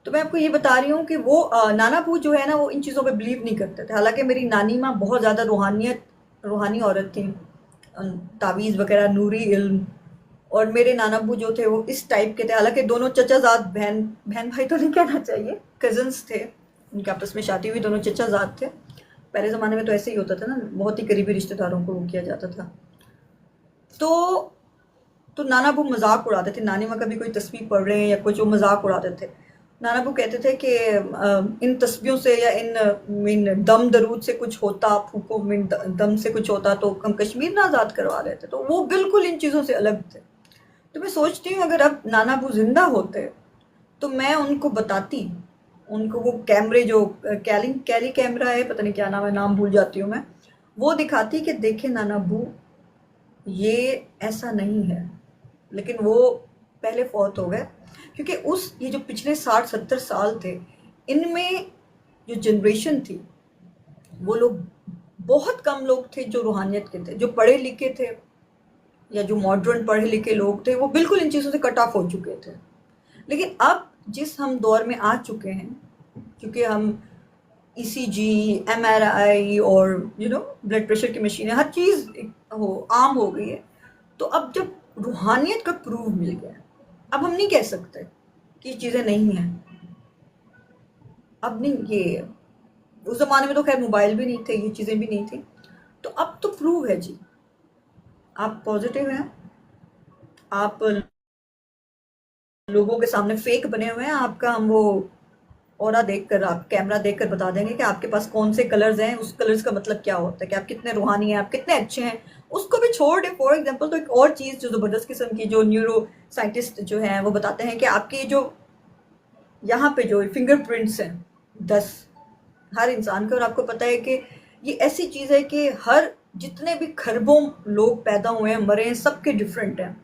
तो मैं आपको ये बता रही हूँ कि वो नाना बू जो है ना, वो इन चीज़ों पे बिलीव नहीं करते थे। हालांकि मेरी नानी माँ बहुत ज़्यादा रूहानी औरत थी, तावीज़ वगैरह, नूरी इल्म। और मेरे नाना अब्बू जो थे वो इस टाइप के थे। हालांकि दोनों चचाजाद, बहन बहन भाई तो नहीं कहना चाहिए, कजन्स थे, उनके आपस में शादी हुई, दोनों चचाजाद थे। पहले ज़माने में तो ऐसे ही होता था ना, बहुत ही करीबी रिश्तेदारों को वो किया जाता था। तो तो नाना अब्बू मजाक उड़ाते थे, नानी माँ कभी कोई तस्बीह पढ़ रहे हैं या कुछ, वो मजाक उड़ाते थे। नाना अब्बू कहते थे कि इन तस्बीहों से या इन दम दरूद से कुछ होता, फूको मिन दम से कुछ होता तो हम कश्मीर ना आज़ाद करवा लेते। तो वो बिल्कुल इन चीज़ों से अलग थे। तो मैं सोचती हूँ अगर अब नाना अबू जिंदा होते तो मैं उनको बताती, उनको वो कैमरे जो कैली कैमरा है, पता नहीं क्या नाम है, नाम भूल जाती हूँ मैं, वो दिखाती कि देखे नाना अबू, ये ऐसा नहीं है। लेकिन वो पहले फौत हो गए, क्योंकि ये जो पिछले 60-70 साल थे, इनमें जो जनरेशन थी, वो लोग, बहुत कम लोग थे जो रूहानियत के थे, जो पढ़े लिखे थे या जो मॉडर्न पढ़े लिखे लोग थे, वो बिल्कुल इन चीज़ों से कट ऑफ हो चुके थे। लेकिन अब जिस हम दौर में आ चुके हैं, क्योंकि हम ईसीजी, एमआरआई और ब्लड प्रेशर की मशीनें, हर चीज़ आम हो गई है। तो अब जब रूहानियत का प्रूफ मिल गया, अब हम नहीं कह सकते कि ये चीज़ें नहीं हैं। अब नहीं, ये उस ज़माने में तो खैर मोबाइल भी नहीं थे, ये चीज़ें भी नहीं थी। तो अब तो प्रूव है जी, आप पॉजिटिव हैं, आप लोगों के सामने फेक बने हुए हैं। आपका हम वो ऑरा देखकर, आप कैमरा देखकर बता देंगे कि आपके पास कौन से कलर्स हैं, उस कलर्स का मतलब क्या होता है, कि आप कितने रूहानी हैं, आप कितने अच्छे हैं। उसको भी छोड़ दे, फॉर एग्जांपल, तो एक और चीज़ जो ज़बरदस्त किस्म की, जो न्यूरो साइंटिस्ट जो हैं वो बताते हैं कि आपके जो यहाँ पे जो फिंगरप्रिंट्स हैं 10 हर इंसान के, और आपको पता है कि ये ऐसी चीज़ है कि हर जितने भी खरबों लोग पैदा हुए हैं, मरे हैं, सबके डिफरेंट हैं।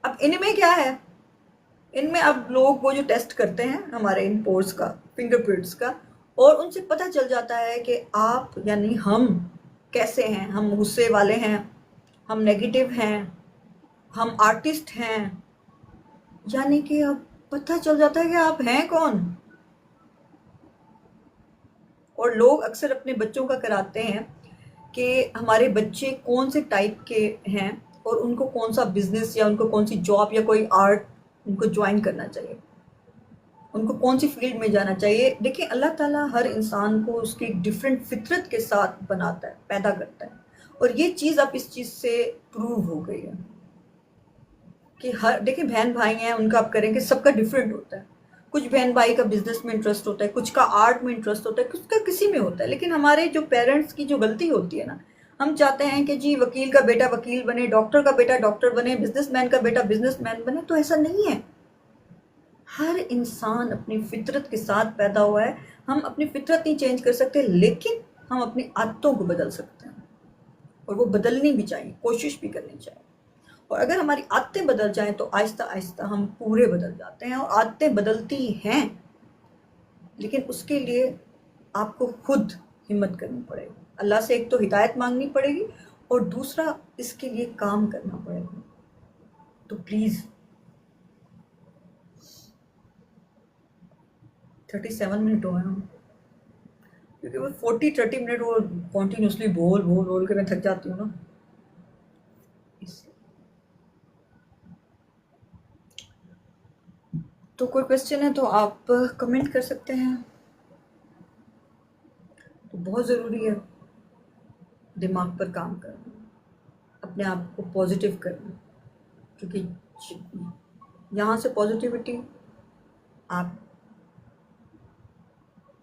अब इनमें क्या है, इनमें अब लोग वो जो टेस्ट करते हैं हमारे इन पोर्स का, फिंगरप्रिंट्स का, और उनसे पता चल जाता है कि आप यानी हम कैसे हैं। हम गुस्से वाले हैं, हम नेगेटिव हैं, हम आर्टिस्ट हैं, यानी कि अब पता चल जाता है कि आप हैं कौन। और लोग अक्सर अपने बच्चों का कराते हैं कि हमारे बच्चे कौन से टाइप के हैं और उनको कौन सा बिजनेस या उनको कौन सी जॉब या कोई आर्ट उनको ज्वाइन करना चाहिए, उनको कौन सी फील्ड में जाना चाहिए। देखिए, अल्लाह ताला हर इंसान को उसकी एक डिफरेंट फितरत के साथ बनाता है, पैदा करता है। और ये चीज़ अब इस चीज़ से प्रूव हो गई है कि हर, देखिए बहन भाई हैं उनका आप करेंगे, सबका डिफरेंट होता है। कुछ बहन भाई का बिजनेस में इंटरेस्ट होता है, कुछ का आर्ट में इंटरेस्ट होता है, कुछ का किसी में होता है। लेकिन हमारे जो पेरेंट्स की जो गलती होती है ना, हम चाहते हैं कि जी वकील का बेटा वकील बने, डॉक्टर का बेटा डॉक्टर बने, बिजनेसमैन का बेटा बिजनेसमैन बने। तो ऐसा नहीं है। हर इंसान अपनी फितरत के साथ पैदा हुआ है। हम अपनी फितरत नहीं चेंज कर सकते, लेकिन हम अपनी आदतों को बदल सकते हैं, और वो बदलनी भी चाहिए, कोशिश भी करनी चाहिए। और अगर हमारी आदतें बदल जाएं तो आहिस्ता आहिस्ता हम पूरे बदल जाते हैं। और आदतें बदलती हैं, लेकिन उसके लिए आपको खुद हिम्मत करनी पड़ेगी। अल्लाह से एक तो हिदायत मांगनी पड़ेगी, और दूसरा इसके लिए काम करना पड़ेगा। तो प्लीज़, 37 मिनट हो गए हम, क्योंकि वो 40-30 मिनट वो कॉन्टीन्यूसली बोल बोल बोल के मैं थक जाती हूँ ना, इसलिए। तो कोई क्वेश्चन है तो आप कमेंट कर सकते हैं। तो बहुत ज़रूरी है दिमाग पर काम करना, अपने आप को पॉजिटिव करना, क्योंकि यहाँ से पॉजिटिविटी, आप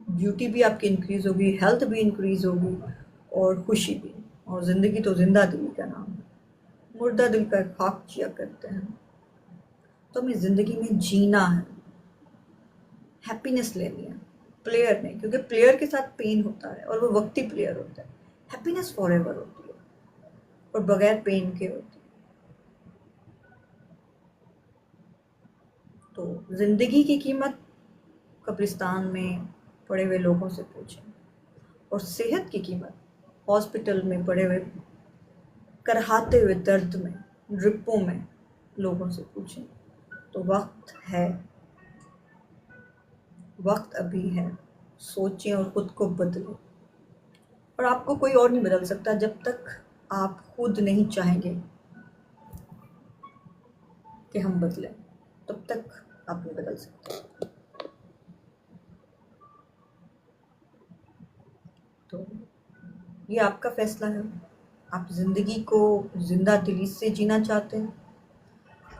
ब्यूटी भी आपकी इंक्रीज होगी, हेल्थ भी इंक्रीज होगी, और खुशी भी। और ज़िंदगी तो जिंदा दिली का नाम है, मुर्दा दिल का खाक जिया करते हैं। तो हमें ज़िंदगी में जीना है, हैप्पीनेस लेनी है, प्लेयर नहीं, क्योंकि प्लेयर के साथ पेन होता है और वो वक्ती प्लेयर होता है। हैप्पीनेस फॉर एवर होती है, और बगैर पेन के होती है। तो ज़िंदगी की कीमत कब्रिस्तान में पड़े हुए लोगों से पूछें, और सेहत की कीमत हॉस्पिटल में पड़े हुए करहाते हुए दर्द में, ड्रिपों में लोगों से पूछें। तो वक्त है, वक्त अभी है, सोचें और खुद को बदलें। और आपको कोई और नहीं बदल सकता जब तक आप खुद नहीं चाहेंगे कि हम बदलें, तब तक आप नहीं बदल सकते। तो ये आपका फैसला है। आप ज़िंदगी को जिंदा दिली से जीना चाहते हैं,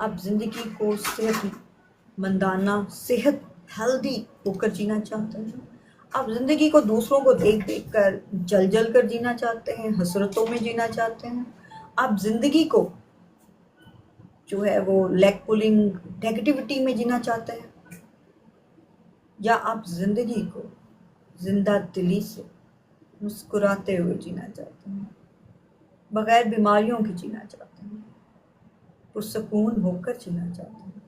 आप ज़िंदगी को सेहतमंदाना, सेहत हेल्दी होकर जीना चाहते हैं, आप ज़िंदगी को दूसरों को देख देख कर जल जल कर जीना चाहते हैं, हसरतों में जीना चाहते हैं, आप ज़िंदगी को जो है वो लेग पुलिंग नेगेटिविटी में जीना चाहते हैं, या आप ज़िंदगी को जिंदा दिली से मुस्कुराते हुए जीना चाहते हैं, बगैर बीमारियों के जीना चाहते हैं, पुरसकून होकर जीना चाहते हैं।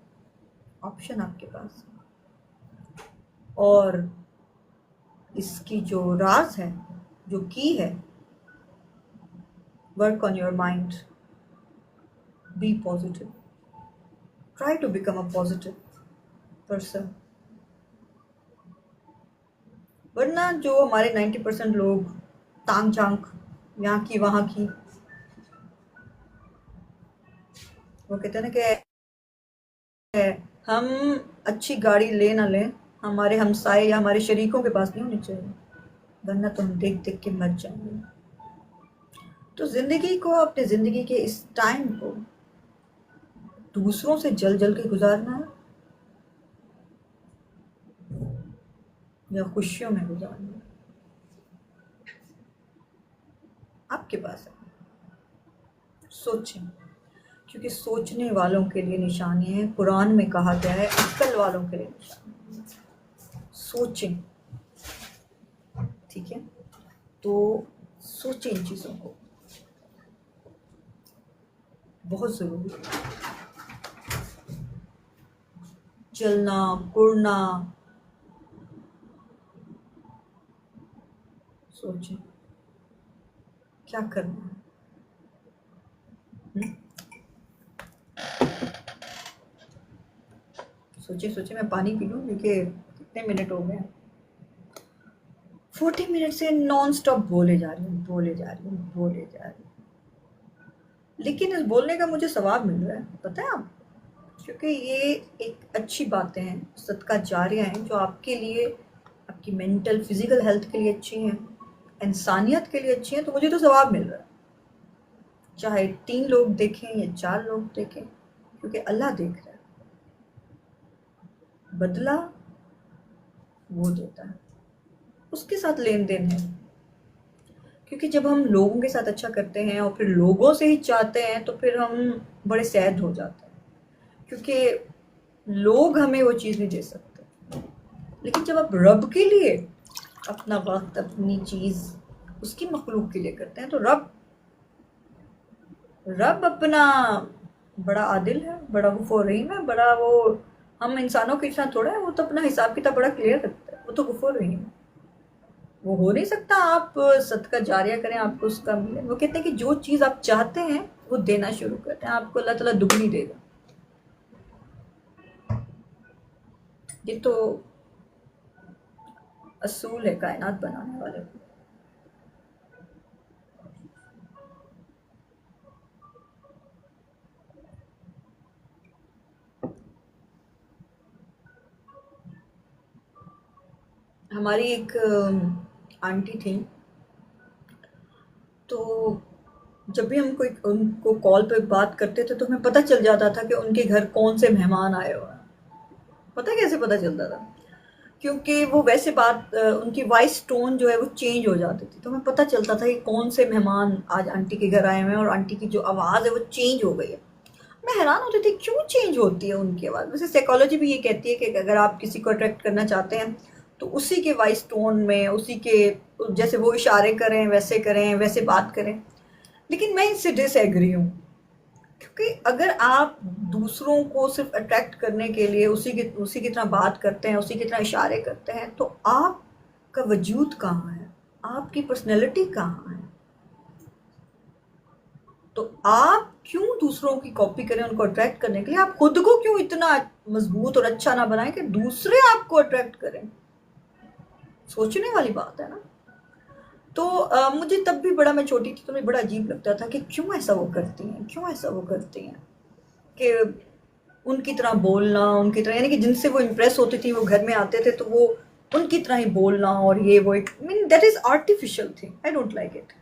ऑप्शन आपके पास है। और इसकी जो राज है, जो की है, work on your mind, be positive, try to become a positive person. वरना जो हमारे 90% लोग तांग झांक यहाँ की वहाँ की, वो कहते हैं ना कि हम अच्छी गाड़ी ले ना लें, हमारे हमसाए या हमारे शरीकों के पास नहीं होनी चाहिए, वरना तो हम देख देख के मर जाएंगे। तो ज़िंदगी को, अपने ज़िंदगी के इस टाइम को दूसरों से जल जल के गुजारना है, या खुशियों में गुजारना है, आपके पास है। सोचें, क्योंकि सोचने वालों के लिए निशानी है। कुरान में कहा गया है अक्ल वालों के लिए निशानी है। सोचें, ठीक है। तो सोचें इन चीज़ों को, बहुत ज़रूरी है। चलना उड़ना, सोचें क्या करना है। सोचे मैं पानी पी लूँ क्योंकि कितने मिनट हो गए हैं। 40 मिनट से नॉन स्टॉप बोले जा रही हूँ, बोले जा रही हूँ, बोले जा रही हूँ, लेकिन इस बोलने का मुझे सवाब मिल रहा है, पता है आप? क्योंकि ये एक अच्छी बातें हैं, सदका जारिया हैं, जो आपके लिए, आपकी मेंटल फिजिकल हेल्थ के लिए अच्छी हैं, इंसानियत के लिए अच्छी हैं, तो मुझे तो सवाब मिल रहा है, चाहे 3 लोग देखें या 4 लोग देखें, क्योंकि अल्लाह देख रहा है। बदला वो देता है, उसके साथ लेन देन है। क्योंकि जब हम लोगों के साथ अच्छा करते हैं और फिर लोगों से ही चाहते हैं तो फिर हम बड़े सैड हो जाते हैं, क्योंकि लोग हमें वो चीज़ नहीं दे सकते। लेकिन जब आप रब के लिए अपना वक्त, अपनी चीज़ उसकी मखलूक के लिए करते हैं, तो रब अपना बड़ा आदिल है, बड़ा गफूर रहीम है, बड़ा वो हम इंसानों के साथ थोड़ा है, वो तो अपना हिसाब किताब बड़ा क्लियर रखता है, वो तो गफूर रहीम है। वो हो नहीं सकता आप सदका जारिया करें आपको उसका मिले। वो कहते हैं कि जो चीज़ आप चाहते हैं वो देना शुरू करते हैं, आपको अल्लाह ताला दुगनी देगा। ये तो असूल है कायनात बनाने वाले। हमारी एक आंटी थी, तो जब भी हम कोई उनको कॉल पे बात करते थे तो हमें पता चल जाता था कि उनके घर कौन से मेहमान आए हुए हैं। पता है कैसे पता चलता था? क्योंकि वो वैसे बात उनकी वॉइस टोन जो है वो चेंज हो जाती थी, तो हमें पता चलता था कि कौन से मेहमान आज आंटी के घर आए हुए हैं, और आंटी की जो आवाज़ है वो चेंज हो गई है। मैं हैरान होती थी क्यों चेंज होती है उनकी आवाज़। वैसे साइकोलॉजी भी ये कहती है कि अगर आप किसी को अट्रैक्ट करना चाहते हैं तो उसी के वॉइस टोन में, उसी के जैसे वो इशारे करें वैसे बात करें। लेकिन मैं इससे डिसएग्री हूँ, क्योंकि अगर आप दूसरों को सिर्फ अट्रैक्ट करने के लिए उसी की तरह बात करते हैं, उसी की तरह इशारे करते हैं, तो आपका वजूद कहाँ है, आपकी पर्सनैलिटी कहाँ है? तो आप क्यों दूसरों की कॉपी करें उनको अट्रैक्ट करने के लिए? आप खुद को क्यों इतना मजबूत और अच्छा ना बनाएं कि दूसरे आपको अट्रैक्ट करें? सोचने वाली बात है ना। तो मुझे तब भी बड़ा, मैं छोटी थी तो मुझे बड़ा अजीब लगता था कि क्यों ऐसा वो करती हैं, क्यों ऐसा वो करती हैं, कि उनकी तरह बोलना, उनकी तरह, यानी कि जिनसे वो इम्प्रेस होती थी वो घर में आते थे तो वो उनकी तरह ही बोलना, और ये वो एक mean that is artificial thing, I don't like it.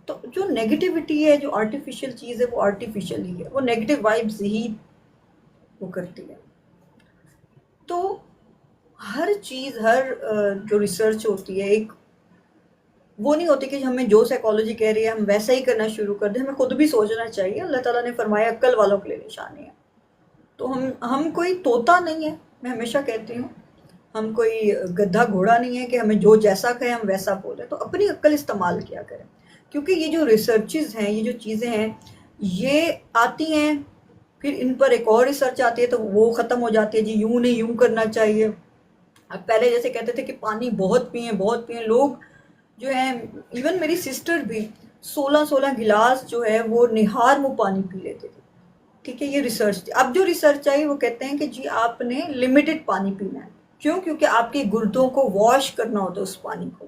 तो जो नेगेटिविटी है, जो आर्टिफिशियल चीज़ है, वो आर्टिफिशियल ही है, वो नेगेटिव वाइब्स ही वो करती है। तो हर चीज़, हर जो रिसर्च होती है, एक वो नहीं होती कि हमें जो साइकोलॉजी कह रही है हम वैसा ही करना शुरू कर दें। हमें खुद भी सोचना चाहिए। अल्लाह ताला ने फरमाया अक्ल वालों के लिए निशानी है। तो हम कोई तोता नहीं है, मैं हमेशा कहती हूँ। हम कोई गधा घोड़ा नहीं है कि हमें जो जैसा कहें हम वैसा बोलें। तो अपनी अक्ल इस्तेमाल किया करें, क्योंकि ये जो रिसर्चेज हैं, ये जो चीज़ें हैं, ये आती हैं, फिर इन पर एक और रिसर्च आती है तो वो ख़त्म हो जाती है, जी यूँ नहीं यूँ करना चाहिए। अब पहले जैसे कहते थे कि पानी बहुत पिएं लोग जो है। इवन मेरी सिस्टर भी 16-16 गिलास जो है वो निहार मुँह पानी पी लेते थे। ठीक है, ये रिसर्च थी। अब जो रिसर्च आई वो कहते हैं कि जी आपने लिमिटेड पानी पीना है। क्यों? क्योंकि आपके गुर्दों को वॉश करना होता है उस पानी को।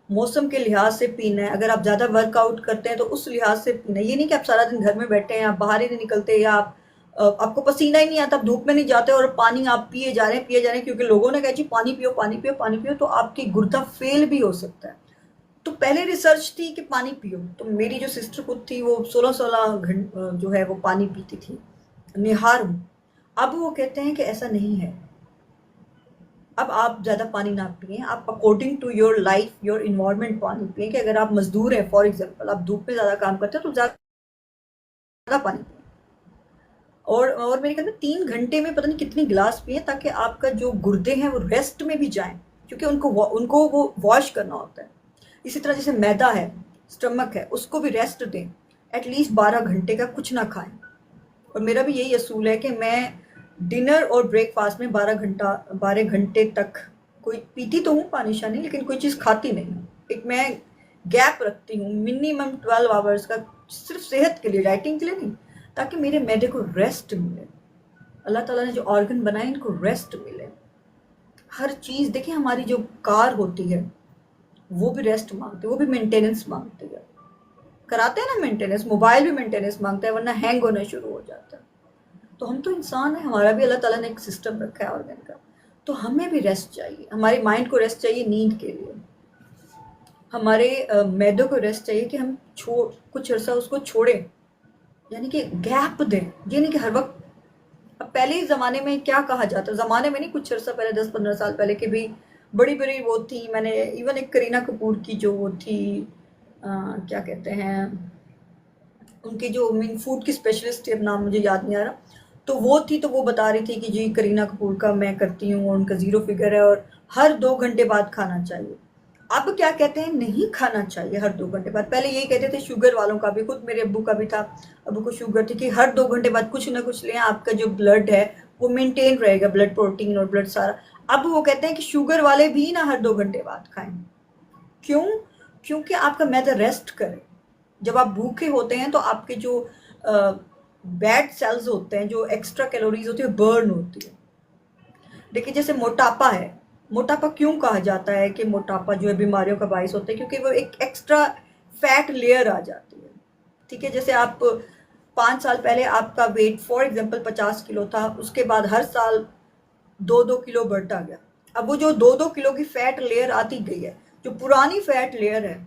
मौसम के लिहाज से पीना है। अगर आप ज़्यादा वर्कआउट करते हैं तो उस लिहाज से पीना है। ये नहीं कि आप सारा दिन घर में बैठे हैं, आप बाहर ही नहीं निकलते, या आपको पसीना ही नहीं आता, आप धूप में नहीं जाते और पानी आप पिए जा रहे हैं क्योंकि लोगों ने कहा जी पानी पियो पानी पियो पानी पियो, तो आपकी गुर्दा फेल भी हो सकता है। तो पहले रिसर्च थी कि पानी पियो। तो मेरी जो सिस्टर खुद थी वो 16-16 घंटे जो है वो पानी पीती थी, निहार। अब वो कहते हैं कि ऐसा नहीं है। अब आप ज़्यादा पानी ना पिए, आप according to your life, your environment पानी पिए। कि अगर आप मजदूर हैं, फॉर एग्जांपल आप धूप में ज़्यादा काम करते हैं तो ज़्यादा पानी पिए। और मेरे ख्याल में 3 घंटे में पता नहीं कितनी गिलास पिए, ताकि आपका जो गुर्दे हैं वो रेस्ट में भी जाएं, क्योंकि उनको वो वॉश करना होता है। इसी तरह जैसे मैदा है, स्टमक है, उसको भी रेस्ट दें। एटलीस्ट 12 घंटे का कुछ ना खाएं। और मेरा भी यही असूल है कि मैं डिनर और ब्रेकफास्ट में 12 घंटे तक कोई पीती तो हूँ पानी शानी, लेकिन कोई चीज़ खाती नहीं हूँ। एक मैं गैप रखती हूँ मिनिमम 12 आवर्स का, सिर्फ सेहत के लिए, डाइटिंग के लिए नहीं, ताकि मेरे मैदे को रेस्ट मिले। اللہ تعالیٰ نے جو آرگن بنائے ان کو ریسٹ ملے. ہر چیز دیکھیں، ہماری جو کار ہوتی ہے وہ بھی ریسٹ مانگتی ہے، وہ بھی مینٹیننس مانگتی ہے. کراتے ہیں نا مینٹیننس، موبائل بھی مینٹیننس مانگتا ہے ورنہ ہینگ ہونا شروع ہو جاتا ہے. تو ہم تو انسان ہیں، ہمارا بھی اللہ تعالیٰ نے ایک سسٹم رکھا ہے آرگن کا. تو ہمیں بھی ریسٹ چاہیے، ہماری مائنڈ کو ریسٹ چاہیے نیند کے لیے، ہمارے میدوں کو ریسٹ چاہیے کہ ہم کچھ عرصہ اس کو چھوڑیں، یعنی کہ گیپ دیں. یہ نہیں کہ ہر وقت. اب پہلے ہی زمانے میں کیا کہا جاتا، زمانے میں نہیں، کچھ عرصہ پہلے 10-15 سال پہلے کہ بھی بڑی بڑی وہ تھی. میں نے ایون ایک کرینہ کپور کی جو وہ تھی، کیا کہتے ہیں ان کی جو فوڈ کی اسپیشلسٹ تھی، اب نام مجھے یاد نہیں آ رہا، تو وہ تھی. تو وہ بتا رہی تھی کہ جی کرینہ کپور کا میں کرتی ہوں اور ان کا 0 فگر ہے اور ہر 2 گھنٹے بعد کھانا چاہیے. اب کیا کہتے ہیں، نہیں کھانا چاہیے ہر 2 گھنٹے بعد. پہلے یہی کہتے تھے شوگر والوں کا بھی، خود میرے ابو کا بھی تھا، ابو کو شوگر تھی، کہ ہر 2 گھنٹے بعد کچھ نہ کچھ لیں، آپ کا جو بلڈ ہے وہ مینٹین رہے گا، بلڈ پروٹین اور بلڈ سارا. اب وہ کہتے ہیں کہ شوگر والے بھی نہ ہر 2 گھنٹے بعد کھائیں. کیوں؟ کیونکہ آپ کا معدہ ریسٹ کرے. جب آپ بھوکے ہوتے ہیں تو آپ کے جو بیڈ سیلز ہوتے ہیں، جو ایکسٹرا کیلوریز ہوتی ہے، برن ہوتی ہے. دیکھیں جیسے موٹاپا ہے، موٹاپا کیوں کہا جاتا ہے کہ موٹاپا جو ہے بیماریوں کا باعث ہوتا ہے؟ کیونکہ وہ ایک ایکسٹرا فیٹ لیئر آ جاتی ہے. ٹھیک ہے، جیسے آپ 5 سال پہلے آپ کا ویٹ فار ایگزامپل 50 کلو تھا، اس کے بعد ہر سال 2-2 کلو بڑھتا گیا. اب وہ جو 2-2 کلو کی فیٹ لیئر آتی گئی ہے، جو پرانی فیٹ لیئر ہے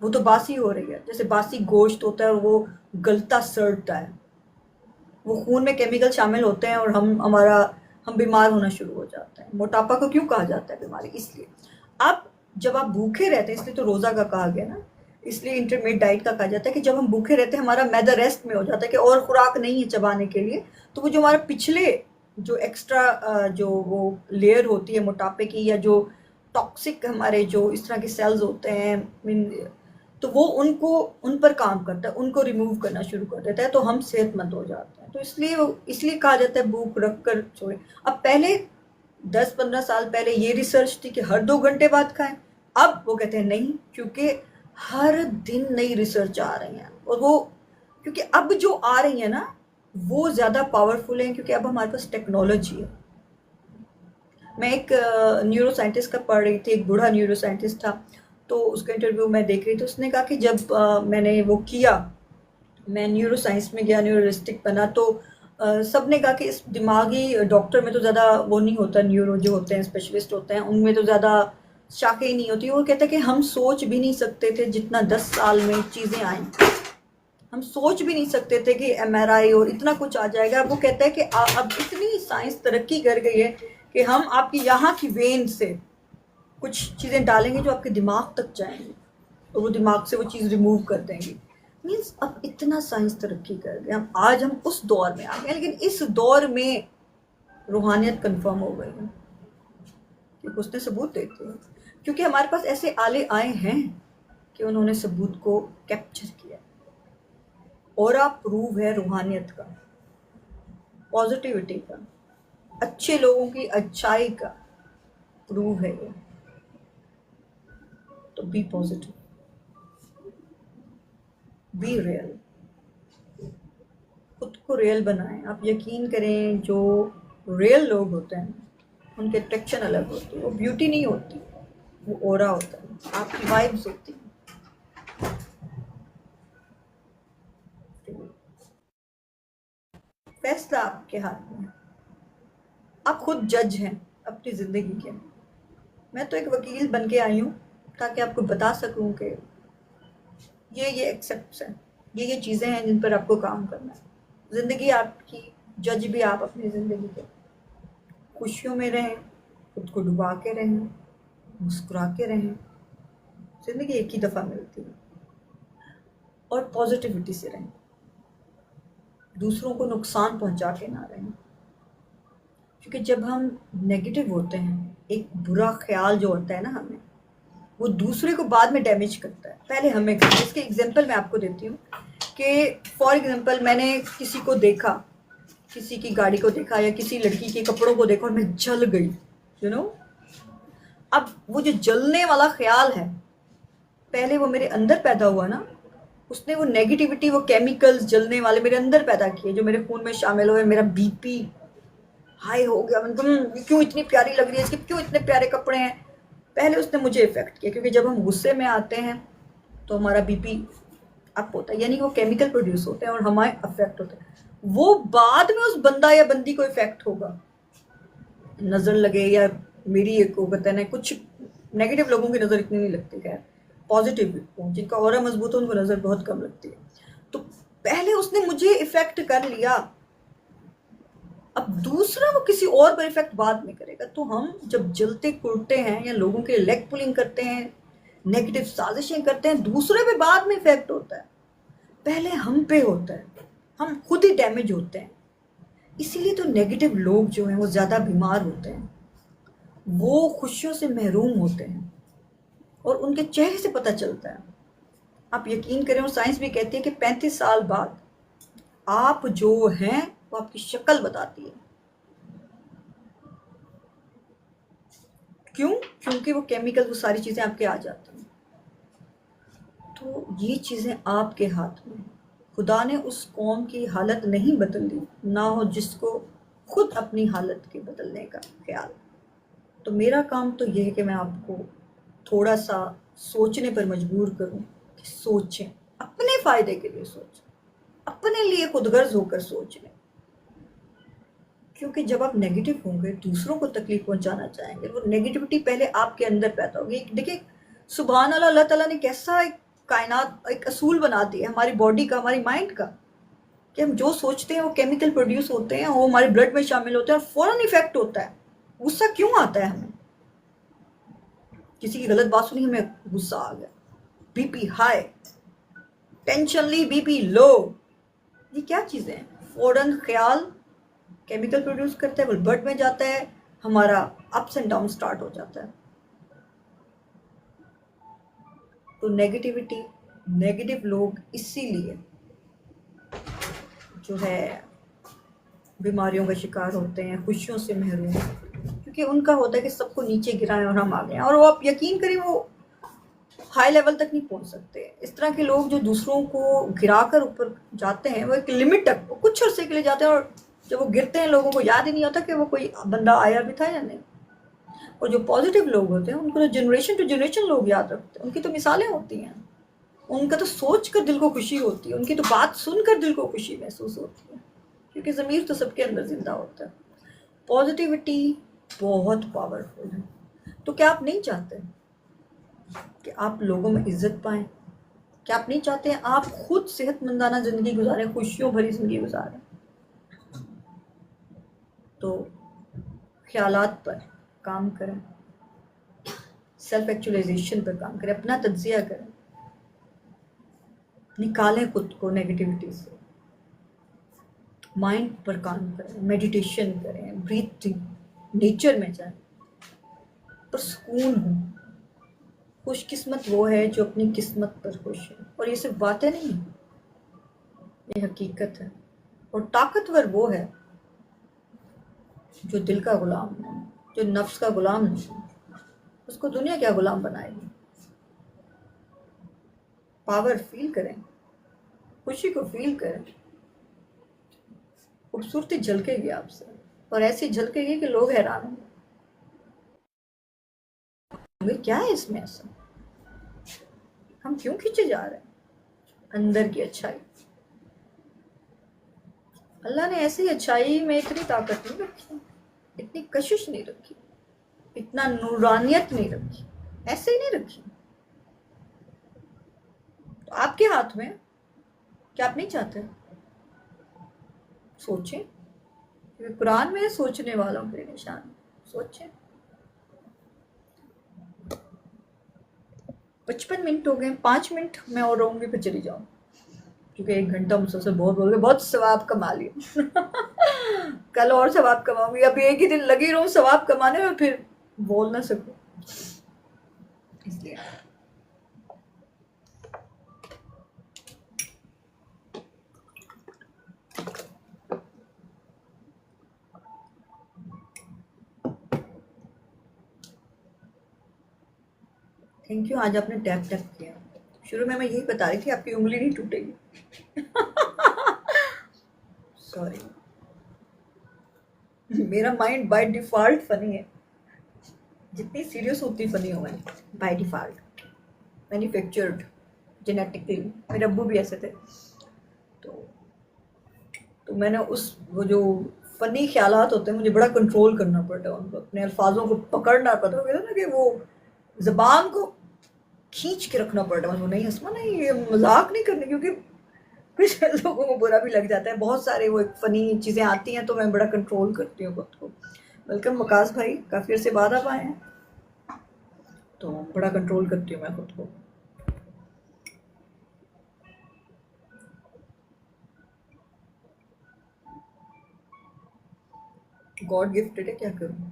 وہ تو باسی ہو رہی ہے. جیسے باسی گوشت ہوتا ہے وہ گلتا سڑتا ہے، وہ خون میں کیمیکل شامل ہوتے ہیں اور ہم بیمار ہونا شروع ہو جاتے ہیں. موٹاپا کو کیوں کہا جاتا ہے بیماری؟ اس لیے. اب جب آپ بھوکے رہتے ہیں، اس لیے تو روزہ کا کہا گیا نا، اس لیے انٹرمیٹ ڈائٹ کا کہا جاتا ہے کہ جب ہم بھوکے رہتے ہیں ہمارا معدہ ریسٹ میں ہو جاتا ہے کہ اور خوراک نہیں ہے چبانے کے لیے. تو وہ جو ہمارا پچھلے جو ایکسٹرا جو وہ لیئر ہوتی ہے موٹاپے کی، یا جو ٹاکسک ہمارے جو اس طرح کے سیلز ہوتے ہیں، تو وہ ان پر کام کرتا ہے، ان کو ریموو کرنا شروع کر دیتا ہے، تو ہم صحت مند ہو جاتے ہیں. تو اس لیے کہا جاتا ہے بھوک رکھ کر چھوڑیں. اب پہلے 10-15 سال پہلے یہ ریسرچ تھی کہ ہر 2 گھنٹے بعد کھائیں. اب وہ کہتے ہیں نہیں، کیونکہ ہر دن نئی ریسرچ آ رہی ہیں، اور وہ کیونکہ اب جو آ رہی ہیں نا وہ زیادہ پاورفل ہیں، کیونکہ اب ہمارے پاس ٹیکنالوجی ہے. میں ایک نیورو سائنٹسٹ کا پڑھ رہی تھی، ایک بوڑھا نیورو سائنٹسٹ تھا، تو اس کا انٹرویو میں دیکھ رہی تھی. اس نے کہا کہ جب میں نے وہ کیا، میں نیورو سائنس میں گیا، نیورولسٹک بنا، تو سب نے کہا کہ اس دماغی ڈاکٹر میں تو زیادہ وہ نہیں ہوتا، نیورو جو ہوتے ہیں اسپیشلسٹ ہوتے ہیں ان میں تو زیادہ شاخیں ہی نہیں ہوتی. وہ کہتا ہے کہ ہم سوچ بھی نہیں سکتے تھے جتنا 10 سال میں چیزیں آئیں. ہم سوچ بھی نہیں سکتے تھے کہ MRI اور اتنا کچھ آ جائے گا. وہ کہتا ہے کہ اب اتنی سائنس ترقی کر گئی ہے کہ ہم آپ کی یہاں کی وین سے کچھ چیزیں ڈالیں گے جو آپ کے دماغ تک جائیں گی، اور وہ دماغ سے وہ چیز ریموو کر دیں گی. مینس اب اتنا سائنس ترقی کر گیا، آج ہم اس دور میں آ گئے ہیں. لیکن اس دور میں روحانیت کنفرم ہو گئی ہے، کیونکہ اس نے ثبوت دیتے ہیں، کیونکہ ہمارے پاس ایسے آلے آئے ہیں کہ انہوں نے ثبوت کو کیپچر کیا. اور آپ پروو ہے روحانیت کا، پازیٹیوٹی کا، اچھے لوگوں کی اچھائی کا پروو ہے یہ. تو بی پازیٹیو، بی ریئل، خود کو ریئل بنائیں. آپ یقین کریں جو ریئل لوگ ہوتے ہیں ان کے اٹریکشن الگ ہوتی ہے. وہ بیوٹی نہیں ہوتی، وہ اورا ہوتا ہے، آپ کی وائبز ہوتی ہیں. فیصلہ آپ کے ہاتھ میں ہے، آپ خود جج ہیں اپنی زندگی کے. میں تو ایک وکیل بن کے آئی ہوں تاکہ آپ کو بتا سکوں کہ یہ ایکسیپٹس ہیں، یہ چیزیں ہیں جن پر آپ کو کام کرنا ہے. زندگی آپ کی، جج بھی آپ اپنی زندگی کے. خوشیوں میں رہیں، خود کو ڈبا کے رہیں، مسکرا کے رہیں. زندگی ایک ہی دفعہ ملتی ہے. اور پازیٹیوٹی سے رہیں، دوسروں کو نقصان پہنچا کے نہ رہیں. کیونکہ جب ہم نیگیٹو ہوتے ہیں، ایک برا خیال جو ہوتا ہے نا ہمیں، وہ دوسرے کو بعد میں ڈیمیج کرتا ہے، پہلے ہمیں کرتا ہے. اس کے ایگزامپل میں آپ کو دیتی ہوں کہ فار ایگزامپل میں نے کسی کو دیکھا، کسی کی گاڑی کو دیکھا یا کسی لڑکی کے کپڑوں کو دیکھا اور میں جل گئی، اب وہ جو جلنے والا خیال ہے، پہلے وہ میرے اندر پیدا ہوا نا، उसने वो नेगेटिविटी, वो केमिकल्स जलने वाले मेरे अंदर पैदा किए, जो मेरे खून में शामिल हुए। मेरा बीपी हाई हो गया, मतलब क्यों इतनी प्यारी लग रही है इसकी, क्यों इतने प्यारे कपड़े हैं। पहले उसने मुझे इफेक्ट किया, क्योंकि जब हम गुस्से में आते हैं तो हमारा बीपी अप होता है, यानी कि वो केमिकल प्रोड्यूस होते हैं और हमारे अफेक्ट होते हैं। वो बाद में उस बंदा या बंदी को इफेक्ट होगा, नजर लगे या मेरी एक वो कहते हैं कुछ नेगेटिव लोगों की नजर इतनी नहीं लगती, खैर पॉजिटिव जिनका ऑरा मजबूत है उनको नजर बहुत कम लगती है। तो पहले उसने मुझे इफेक्ट कर लिया, अब दूसरा वो किसी और पर इफेक्ट बाद में करेगा। तो हम जब जलते कुलते हैं या लोगों के लेग पुलिंग करते हैं, नेगेटिव साजिशें करते हैं, दूसरे पे बाद में इफेक्ट होता है, पहले हम पे होता है, हम खुद ही डैमेज होते हैं। इसीलिए तो नेगेटिव लोग जो हैं वो ज़्यादा बीमार होते हैं, वो खुशियों से महरूम होते हैं और उनके चेहरे से पता चलता है। आप यकीन करें, और साइंस भी कहती है कि 35 साल बाद आप जो हैं वो आपकी शक्ल बताती है। क्यों? क्योंकि वो केमिकल, वो सारी चीज़ें आपके आ जाती हैं। तो ये चीज़ें आपके हाथ में हैं। खुदा ने उस कौम की हालत नहीं बदल दी, ना हो जिसको खुद अपनी हालत के बदलने का ख्याल। तो मेरा काम तो यह है कि मैं आपको थोड़ा सा सोचने पर मजबूर करूं कि सोचें, अपने फ़ायदे के लिए सोचें, अपने लिए खुदगर्ज होकर सोच लें। क्योंकि जब आप नेगेटिव होंगे, दूसरों को तकलीफ पहुंचाना चाहेंगे, वो नेगेटिविटी पहले आपके अंदर पैदा होगी। देखिए सुभान अल्लाह, अल्लाह ताला ने कैसा एक कायनात, एक असूल बना दिया हमारी बॉडी का, हमारी माइंड का, कि हम जो सोचते हैं वो केमिकल प्रोड्यूस होते हैं, वो हमारे ब्लड में शामिल होते हैं और फौरन इफेक्ट होता है। गुस्सा क्यों आता है हमें? किसी की गलत बात सुनी, हमें गुस्सा आ गया, बीपी हाई, टेंशन ली, बीपी लो। ये क्या चीज़ें हैं? फौरन ख्याल केमिकल प्रोड्यूस करता है, वो ब्लड में जाता है, हमारा अप्स एंड डाउन स्टार्ट हो जाता है। तो नेगेटिविटी, नेगेटिव लोग इसीलिए जो है बीमारियों का शिकार होते हैं, खुशियों से महरूम, क्योंकि उनका होता है कि सबको नीचे गिराएं और हम आ गए। और वो आप यकीन करें, वो हाई लेवल तक नहीं पहुंच सकते। इस तरह के लोग जो दूसरों को गिराकर ऊपर जाते हैं, वो एक लिमिट तक, वो कुछ अरसे के लिए जाते हैं, और जब वो गिरते हैं लोगों को याद ही नहीं होता कि वो कोई बंदा आया भी था या नहीं। और जो पॉजिटिव लोग होते हैं उनको तो जनरेशन टू जनरेशन लोग याद रखते हैं, उनकी तो मिसालें होती हैं, उनका तो सोच कर दिल को खुशी होती है, उनकी तो बात सुनकर दिल को खुशी महसूस होती है, क्योंकि ज़मीर तो सबके अंदर जिंदा होता है। पॉजिटिविटी बहुत पावरफुल है। तो क्या आप नहीं चाहते कि आप लोगों में इज्जत पाएं? क्या आप नहीं चाहते हैं आप खुद सेहतमंदाना ज़िंदगी गुजारें, खुशियों भरी ज़िंदगी गुजारें? तो ख्यालात पर काम करें, सेल्फ एक्चुअलाइजेशन पर काम करें, अपना तज्जिया करें, निकालें खुद को नेगेटिविटी से, माइंड पर काम करें, मेडिटेशन करें, ब्रीथिंग, नेचर में जाएं, पर सुकून हो। खुशकिस्मत वो है जो अपनी किस्मत पर खुश है। और ये सिर्फ बातें नहीं, ये हकीकत है। और ताकतवर वो है जो दिल का गुलाम नहीं, जो नफ्स का गुलाम नहीं। उसको दुनिया क्या गुलाम बनाएगी? पावर फील करें, खुशी को फील करें, खूबसूरती झलकेगी आपसे, और ऐसी झलकेगी कि लोग हैरान होंगे, क्या है इसमें ऐसा, हम क्यों खींचे जा रहे हैं? अंदर की अच्छाई, अल्लाह ने ऐसी अच्छाई में इतनी ताकत नहीं रखी, इतनी कशिश नहीं रखी, इतना नूरानियत नहीं रखी, ऐसे ही नहीं रखी। तो आपके हाथ में, क्या आप नहीं चाहते? सोचें, क्योंकि कुरान में सोचने वालों के निशान। सोचें। 55 मिनट हो गए, 5 मिनट मैं और रहूंगी फिर चली जाऊँ, क्योंकि 1 घंटा मुझसे बहुत बोल गए, बहुत सवाब कमा लिया। कल और सवाब कमाऊंगी, अब एक ही दिन लगी रहूं सवाब कमाने में, फिर बोल ना सकूं, इसलिए। थैंक यू, आज आपने टैप टैप किया। شروع میں یہی بتا رہی تھی آپ کی انگلی نہیں ٹوٹے گی. سوری، میرا مائنڈ بائی ڈیفالٹ فنی ہے. جتنی سیریس ہوتی فنی ہوں میں بائی ڈیفالٹ، مینوفیکچرڈ جینیٹکلی. میرے ابو بھی ایسے تھے. تو تو میں نے وہ جو فنی خیالات ہوتے ہیں مجھے بڑا کنٹرول کرنا پڑتا ہے ان کو، اپنے الفاظوں کو پکڑنا پڑتا ہے. نا کہ وہ زبان کو کھینچ کے رکھنا پڑتا ہے. نہیں ہنسنا نہیں، یہ مذاق نہیں کرنی، کیونکہ کچھ لوگوں کو برا بھی لگ جاتا ہے. بہت سارے وہ فنی چیزیں آتی ہیں تو میں بڑا کنٹرول کرتی ہوں خود کو. ویلکم وقاص بھائی، کافی عرصے بعد آپ آئے ہیں. تو بڑا کنٹرول کرتی ہوں میں خود کو. گاڈ گفٹڈ ہے، کیا کروں.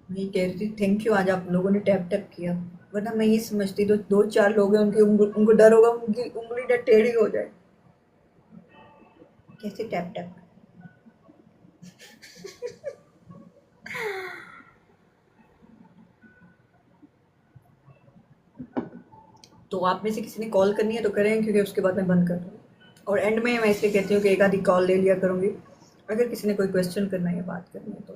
میں کہہ رہی تھی تھینک یو، آج آپ لوگوں نے ٹیپ ٹیپ کیا. ورنہ میں یہ سمجھتی دو چار لوگ ہیں ان کو ڈر ہوگا ان کی انگلی نہ ٹیڑھی ہو جائے. کیسے ٹیپ ٹیپ. تو آپ میں سے کسی نے کال کرنی ہے تو کریں، کیونکہ اس کے بعد میں بند کر دوں. اور اینڈ میں اس لیے کہتی ہوں کہ ایک آدھی کال لے لیا کروں گی اگر کسی نے کوئی کویسچن کرنا ہے یا بات کرنی ہے تو.